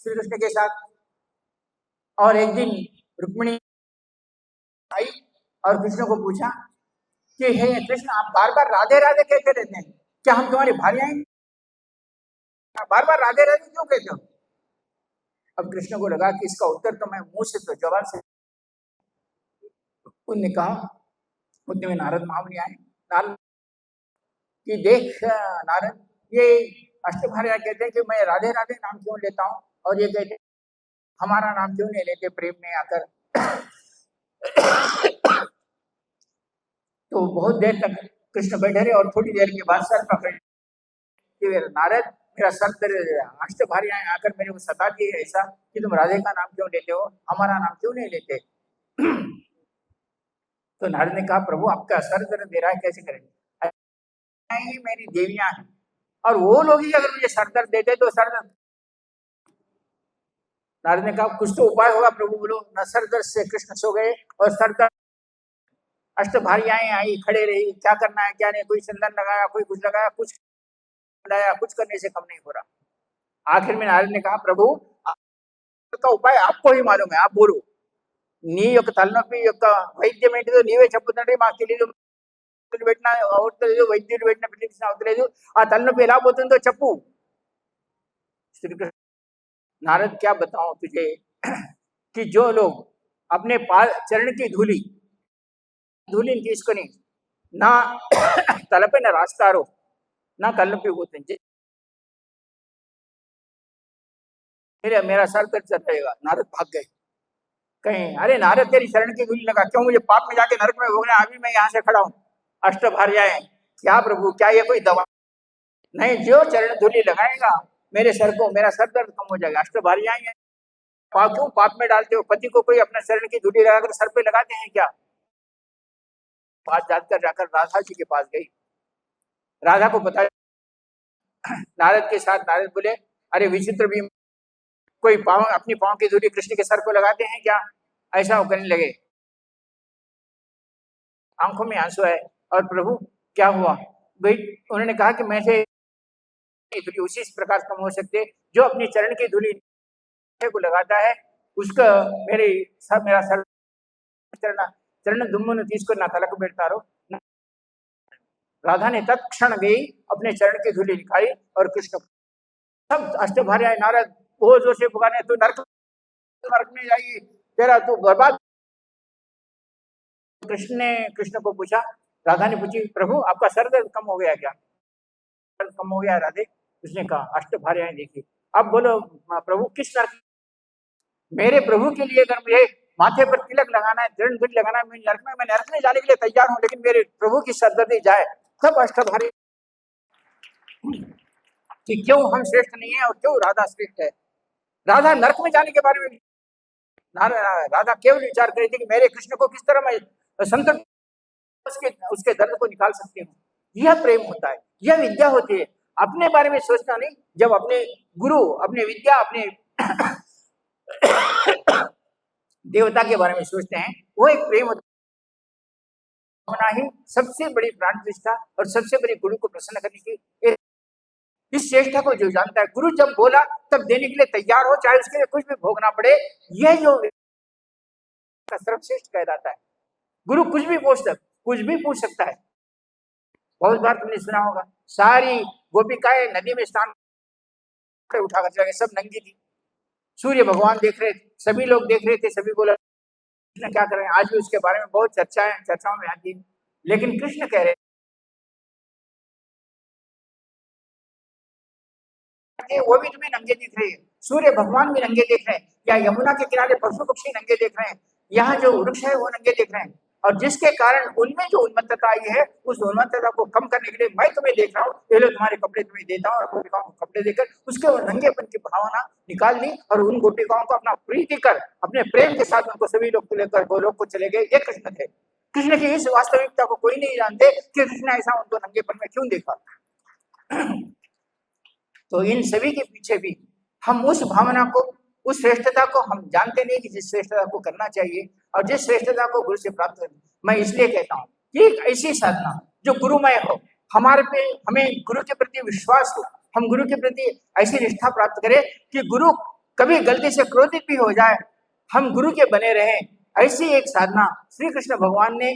श्री कृष्ण के साथ और एक दिन रुक्मिणी आई और कृष्ण को पूछा कि हे कृष्ण, आप बार बार राधे राधे कहते रहते हैं, क्या हम तुम्हारी भार्या हैं? बार बार राधे राधे क्यों कहते हो? अब कृष्ण को लगा कि इसका उत्तर तो मैं मुंह से तो जवाब से, उन्होंने कहा, उतने में नारद महामुनि आए, नारद कि देख नारद, ये अष्टभार्या कहते हैं कि मैं राधे राधे नाम क्यों लेता हूँ, और ये कहते हमारा नाम क्यों नहीं लेते प्रेम में आकर। तो बहुत देर तक कृष्ण बैठे रहे और थोड़ी देर के बाद सर पकड़ कि नारद, मेरा सर अष्टभार्याएं आकर मेरे को सताती है ऐसा कि तुम राधे का नाम क्यों लेते हो, हमारा नाम क्यों नहीं लेते। तो नारद ने कहा, प्रभु आपका सर दर्द दे रहा है, कैसे करें, ये मेरी देवियां हैं और वो लोग ही अगर मुझे सर दर्द देते तो सर दर्द। नारद ने कहा, कुछ तो उपाय होगा प्रभु, बोलो। न सर दर्द से कृष्ण सो गए और सर दर्द, अष्टभार्याएं आई, खड़े रही, क्या करना है क्या नहीं, कोई चंदन लगाया, कोई कुछ लगाया, कुछ लगाया, कुछ करने से कम नहीं हो रहा। आखिर में नारद ने कहा, प्रभु का उपाय आपको ही मालूम है, आप बोलो। नी యొక్క తలనొప్పి యొక్క వైద్యం ఏంటిదో నీవే చెప్పుతుంటే మాకు తెలియదు, పెట్టిన అవతలేదు, వైద్యుడు పెట్టిన ప్రిస్క్రిప్షన్ అవతలేదు, ఆ తలనొప్పి ఎలా పోతుందో చెప్పు। नारद, क्या बताऊं तुझे कि जो लोग अपने चरण की धूली తీసుకొని ना తలపైన రాస్తారో ना తలనొప్పి పోతుంది, मेरा सर दर्द चल रहेगा। नारद भाग गए, कहीं अरे नारद तेरी शरण की धूली लगा, क्यों मुझे पाप में जाके नरक में भोगना, अभी मैं यहाँ से खड़ा हूँ। अष्टभार्याएं, क्या प्रभु, क्या ये कोई दवा नहीं, जो चरण धूली लगाएगा मेरे सर को, मेरा सर दर्द कम हो जाएगा। अष्टभार्याएं क्यों पाप में डालते हो, पति को कोई अपना शरण की धूली लगाकर सर पे लगाते हैं क्या। बात जाकर राधा जी के पास गई, राधा को बताया नारद के साथ। नारद बोले, अरे विचित्र भी, कोई अपनी पाँव की धूली कृष्ण के सर को लगाते हैं क्या, ऐसा वो करने लगे। आंखों में आंसू है, और प्रभु क्या हुआ भाई, उन्होंने कहा कि मैं से धूली उसी प्रकार कम हो सकते, जो अपनी चरण की धूली को लगाता है उसका मेरा सर चरण दुम्मन తీసుకొని నా తలకు పెడతారు। राधा ने तत्क्षण गई, अपने चरण की धूली निकाली और कृष्ण, सब अष्टभार्याएं नारद बहुत जोर से पुकारे, तू नरक में जाएगी, तेरा तू बर्बाद। कृष्ण ने कृष्ण को पूछा, राधा ने पूछी, प्रभु आपका सर दर्द कम हो गया क्या, सर कम हो गया राधे। उसने कहा, अष्टभार्याएं देखी, अब बोलो प्रभु किस नरक, मेरे प्रभु के लिए अगर मुझे माथे पर तिलक लगाना है, दृढ़ धूल लगाना है, मैं नरक में जाने के लिए तैयार हूं, लेकिन मेरे प्रभु की सरदर्दी जाए। सब अष्टभार्य कि क्यों हम श्रेष्ठ नहीं है और क्यों राधा श्रेष्ठ है। राधा नरक में जाने के बारे में राधा केवल विचार करी थी कि मेरे कृष्ण को किस तरह मैं संतुष्ट उसके दर्द को निकाल सकती हूँ। यह प्रेम होता है, यह विद्या होती है। अपने बारे में सोचना नहीं, जब अपने गुरु, अपने विद्या, अपने देवता के बारे में सोचते हैं, वो एक प्रेम होना ही सबसे बड़ी प्राण प्रतिष्ठा और सबसे बड़ी गुरु को प्रसन्न करने की इस चेष्टा को जो जानता है, गुरु जब बोला तब देने के लिए तैयार हो, चाहे उसके लिए कुछ भी भोगना पड़े, यह जो सर्वश्रेष्ठ कहलाता है। गुरु कुछ भी पूछ सकता है। बहुत बार तुमने सुना होगा, सारी गोपिकाएं नदी में स्नान उठाकर चले गए, सब नंगी थी, सूर्य भगवान देख रहे थे, सभी लोग देख रहे थे, सभी बोला कृष्ण क्या कर रहे हैं। आज भी उसके बारे में बहुत चर्चाओं में आती है, लेकिन कृष्ण कह रहे वो भी तुम्हें नंगे दिख रही है, सूर्य भगवान भी नंगे देख रहे हैं, या यमुना के किनारे पशु पक्षी नंगे देख रहे हैं, यहाँ जो वृक्ष है वो नंगे देख रहे हैं, और जिसके कारण उनमें जो उन्मत्तता आई है उस उन्मत्तता को कम करने के लिए मैं तुम्हें देख रहा हूँ, ये लो तुम्हारे कपड़े तुम्हें देता हूँ, और गोपिकाओं को कपड़े देकर उसके वो नंगेपन की भावना निकाल ली, और उन गोपिकाओं को अपना प्रीति कर अपने प्रेम के साथ उनको सभी लोग लेकर गोलोक को चले गए। ये कृष्ण थे। कृष्ण की इस वास्तविकता को कोई नहीं जानते कि कृष्ण ऐसा उनको नंगेपन में क्यों देखा। तो इन सभी के पीछे भी हम उस भावना को, उस श्रेष्ठता को हम जानते नहीं कि जिस श्रेष्ठता को करना चाहिए और जिस श्रेष्ठता को गुरु से प्राप्त करना। मैं इसलिए कहता हूँ कि एक ऐसी साधना जो गुरुमय हो, हमारे पे हमें गुरु के प्रति विश्वास हो, हम गुरु के प्रति ऐसी निष्ठा प्राप्त करें कि गुरु कभी गलती से क्रोधित भी हो जाए, हम गुरु के बने रहें। ऐसी एक साधना श्री कृष्ण भगवान ने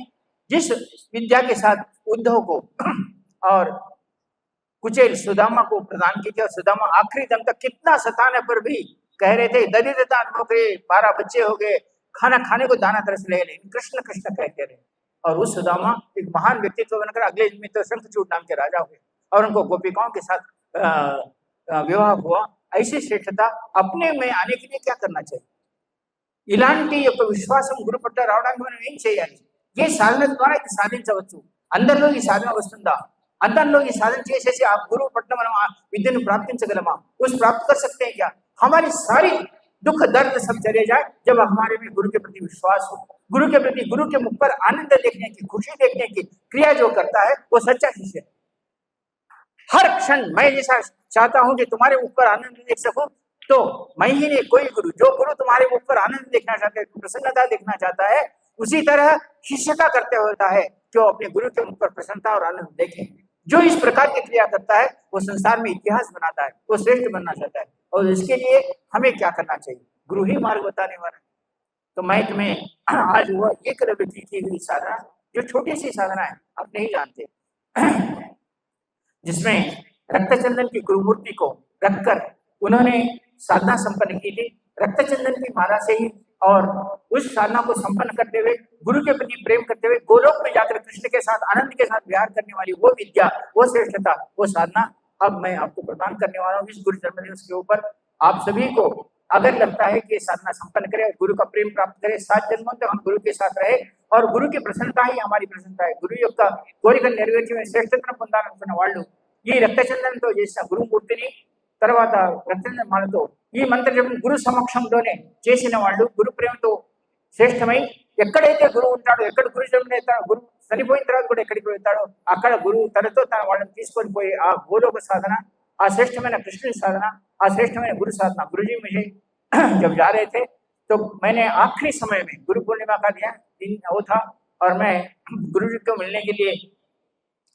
जिस विद्या के साथ उद्धव को और कुचेल सुदामा को प्रदान की थी, और सुदामा आखिरी दम तक कितना सताने पर भी कह रहे थे दरिद्रता अनुभव करे, 12 बच्चे हो गए, खाना खाने को दाना तरस ले, लेकिन कृष्ण कृष्ण कहते रहे। और उस सुदामा एक महान व्यक्तित्व बनकर अगले जन्म में तो शंखचूड़ नाम के राजा हुए और उनको गोपिकाओं के साथ विवाह हुआ। ऐसी श्रेष्ठता अपने में आने के लिए क्या करना चाहिए? ఇలాంటి యొక్క విశ్వాసం గురు పట్ల రావడానికి మనం ఏం చేయాలి? ఏ సాధన ద్వారా ఇది సాధించవచ్చు? అందరిలో ఈ సాధన వస్తుందా? अंदर ఈ సాధన చేసేసి ఆ గురువు పట్ల మనం ఆ విద్యను ప్రాప్తించగలమా? उस प्राप्त कर सकते हैं क्या? हमारी सारी दुख दर्द सब चले जाए जब हमारे में गुरु के प्रति विश्वास हो, गुरु के प्रति, गुरु के मुख पर आनंद देखने की, खुशी देखने की क्रिया जो करता है वो सच्चा शिष्य। हर क्षण मैं जैसा चाहता हूं कि तुम्हारे मुख पर आनंद देख सकूं, तो मैं ही नहीं, कोई गुरु, जो गुरु तुम्हारे मुख पर आनंद देखना चाहता है, प्रसन्नता देखना चाहता है, उसी तरह शिष्यता करते होता है जो अपने गुरु के मुख पर प्रसन्नता और आनंद देखे। जो इस प्रकार की क्रिया करता है वो संसार में इतिहास बनाता है, वो श्रेष्ठ बनना चाहता है। और इसके लिए हमें क्या करना चाहिए? गुरु ही मार्ग बताने वाला है। तो मैं तुम्हें आज वो एक रवि की हुई साधना, जो छोटी सी साधना है, आप नहीं जानते, जिसमें रक्तचंदन की गुरुमूर्ति को रखकर उन्होंने साधना संपन्न की थी, रक्तचंदन की माला से ही, और उस साधना को संपन्न करते हुए, गुरु के प्रति प्रेम करते हुए गोलोक में जाकर कृष्ण के साथ आनंद के साथ विहार करने वाली वो विद्या, वो श्रेष्ठता, वो साधना अब मैं आपको प्रदान करने वाला हूँ इस गुरु जन्मदिवस के ऊपर। आप सभी को अगर लगता है कि साधना संपन्न करें और गुरु का प्रेम प्राप्त करें, 7 जन्मों तक हम गुरु के साथ रहे और गुरु की प्रसन्नता ही हमारी प्रसन्नता है। गुरु యొక్క కోరిక నెరవేర్చి శ్రేష్ఠతను పొందాలనుకున్న వాళ్ళు ఈ రక్తచందనంతో చేసిన గురుమూర్తిని, తర్వాత రక్తచందన మాలతో ఈ మంత్ర జపం గురు సమక్షంలోనే చేసిన వాళ్ళు గురు ప్రేమతో శ్రేష్టమై, ఎక్కడైతే గురువు ఉంటాడో, ఎక్కడ గురు జన్మనేస్తాడో, గురు చనిపోయిన తర్వాత కూడా ఎక్కడికి వెళ్తాడో అక్కడ గురువు తనతో తన వాళ్ళని తీసుకొని పోయి ఆ గోలోక సాధన, ఆ శ్రేష్టమైన కృష్ణ సాధన, ఆ శ్రేష్టమైన गुरु साधना। गुरु जी मुझे जब जा रहे थे तो मैंने आखिरी समय में, गुरु पूर्णिमा का दिन वो था, और मैं गुरु जी को मिलने के लिए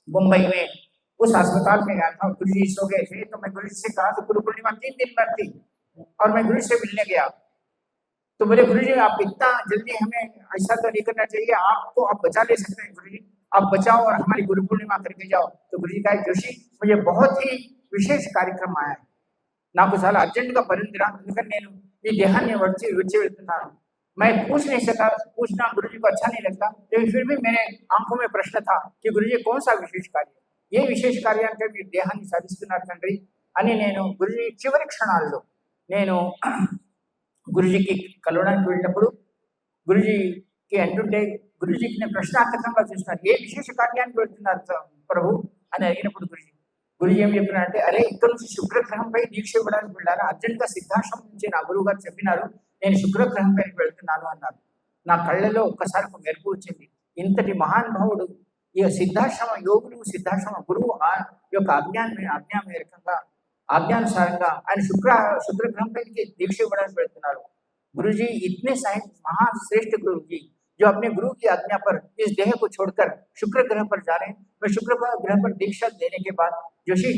मुंबई में उस अस्पताल में गया था। गुरु जी सो गए थे, तो मैं गुरु जी से कहा, तो गुरु पूर्णिमा 3 दिन पर थी और मैं गुरु से मिलने गया। तो मेरे गुरु जी, आप इतना जल्दी हमें ऐसा तो नहीं करना चाहिए, आपको आप बचा ले सकते हैं गुरु जी, आप बचाओ और हमारी गुरु पूर्णिमा करके जाओ। तो गुरु जी कहा, जोशी मुझे बहुत ही विशेष कार्यक्रम आया है, నాకు చాలా అర్జెంటుగా పరిధిరా, ఎందుకంటే నేను ఈ దేహాన్ని విడిచి వెళ్తున్నాను। मैं पूछ नहीं सका, पूछना गुरु जी को अच्छा नहीं लगता, लेकिन फिर भी मेरे आंखों में प्रश्न था कि गुरु जी कौन सा विशेष कार्य, ये विशेष कार्य అంటే మీరు దేహాన్ని సాధిస్తున్నారు తండ్రి అని నేను గురుజీ చివరి క్షణాల్లో నేను గురుజీకి కలవడానికి వెళ్ళినప్పుడు గురుజీకి అంటుంటే, గురుజీకి నేను ప్రశ్నార్థకంగా చూస్తున్నాను, ఏ విశేష కార్యానికి వెళ్తున్నారు ప్రభు అని అడిగినప్పుడు గురుజీ ఏం చెప్పినారంటే, అరే ఇక్కడ నుంచి శుక్రగ్రహంపై దీక్ష ఇవ్వడానికి వెళ్ళారా, అర్జెంట్గా సిద్ధాశ్రమం నుంచి నా గురువు గారు చెప్పినారు, నేను శుక్రగ్రహం పైకి వెళ్తున్నాను అన్నారు। నా కళ్ళలో ఒక్కసారి ఒక మెరుపు వచ్చింది, ఇంతటి మహానుభావుడు, ఈ సిద్ధాశ్రమ యోగులు, సిద్ధాశ్రమ గురువు యొక్క ఆజ్ఞానుసారంగా ఆయన శుక్రగ్రహం పైకి దీక్ష ఇవ్వడానికి వెళ్తున్నారు। गुरुजी इतने साहिब महाश्रेष्ठ गुरु जी जो अपने गुरु की आज्ञा पर इस देह को छोड़कर शुक्र ग्रह पर जा रहे हैं। मैं शुक्र ग्रह पर दीक्षा देने के बाद जोशी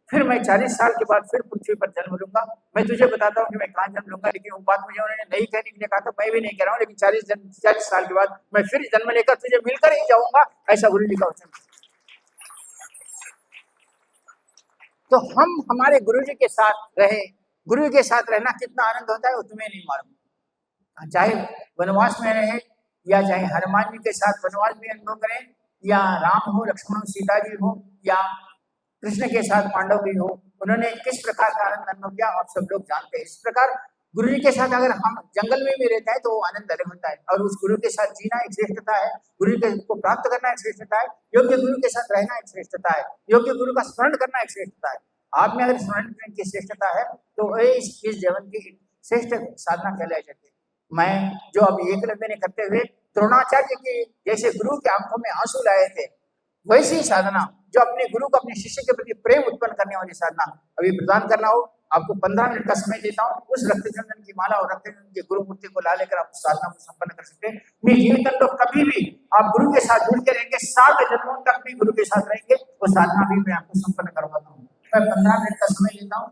फिर मैं 40 साल के बाद फिर पृथ्वी पर जन्म लूंगा। मैं तुझे बताता हूँ कि मैं कहाँ जन्म लूंगा, लेकिन वो बात मुझे उन्होंने नहीं कहने के लिए कहा था, मैं भी नहीं कह रहा हूँ, लेकिन 40 साल के बाद मैं फिर जन्म लेकर तुझे मिलकर ही जाऊंगा, ऐसा गुरु जी का वचन। तो हम हमारे गुरु जी के साथ रहे, गुरु के साथ रहना कितना आनंद होता है वो तुम्हें नहीं मालूम। चाहे वनवास में रहे या चाहे हनुमान जी के साथ वनवास भी अनुभव करें, या राम हो, लक्ष्मण हो, सीता जी हो, या कृष्ण के साथ पांडव भी हो, उन्होंने किस प्रकार का आनंद अनुभव किया आप सब लोग जानते हैं। इस प्रकार गुरु जी के साथ अगर हम जंगल में भी रहते हैं तो वो आनंद अलग होता है, और उस गुरु के साथ जीना एक श्रेष्ठता है, गुरु के को प्राप्त करना एक श्रेष्ठता है, योग्य गुरु के साथ रहना एक श्रेष्ठता है, योग्य गुरु का स्मरण करना एक श्रेष्ठता है। आप में अगर स्मरण करने की श्रेष्ठता है तो इस जीवन की श्रेष्ठ साधना कहलाई जाती है। मैं जो अब एकलव्य ने करते हुए द्रोणाचार्य के जैसे गुरु की आंखों में आंसू लाए थे, वैसी साधना जो अपने गुरु को अपने शिष्य के प्रति प्रेम उत्पन्न करने वाली साधना अभी प्रदान करना हो, आपको 15 मिनट का समय देता हूँ। उस रक्तचंदन की माला और रक्तचंदन की गुरु मूर्ति को ला लेकर आप उस साधना को संपन्न कर सकते हैं। मैं जीवित तो कभी भी आप गुरु के साथ जुड़ के रहेंगे, 7 जन्मों तक भी गुरु के साथ रहेंगे, वो साधना भी मैं आपको संपन्न करवाता हूँ। मैं 15 मिनट का समय लेता हूँ।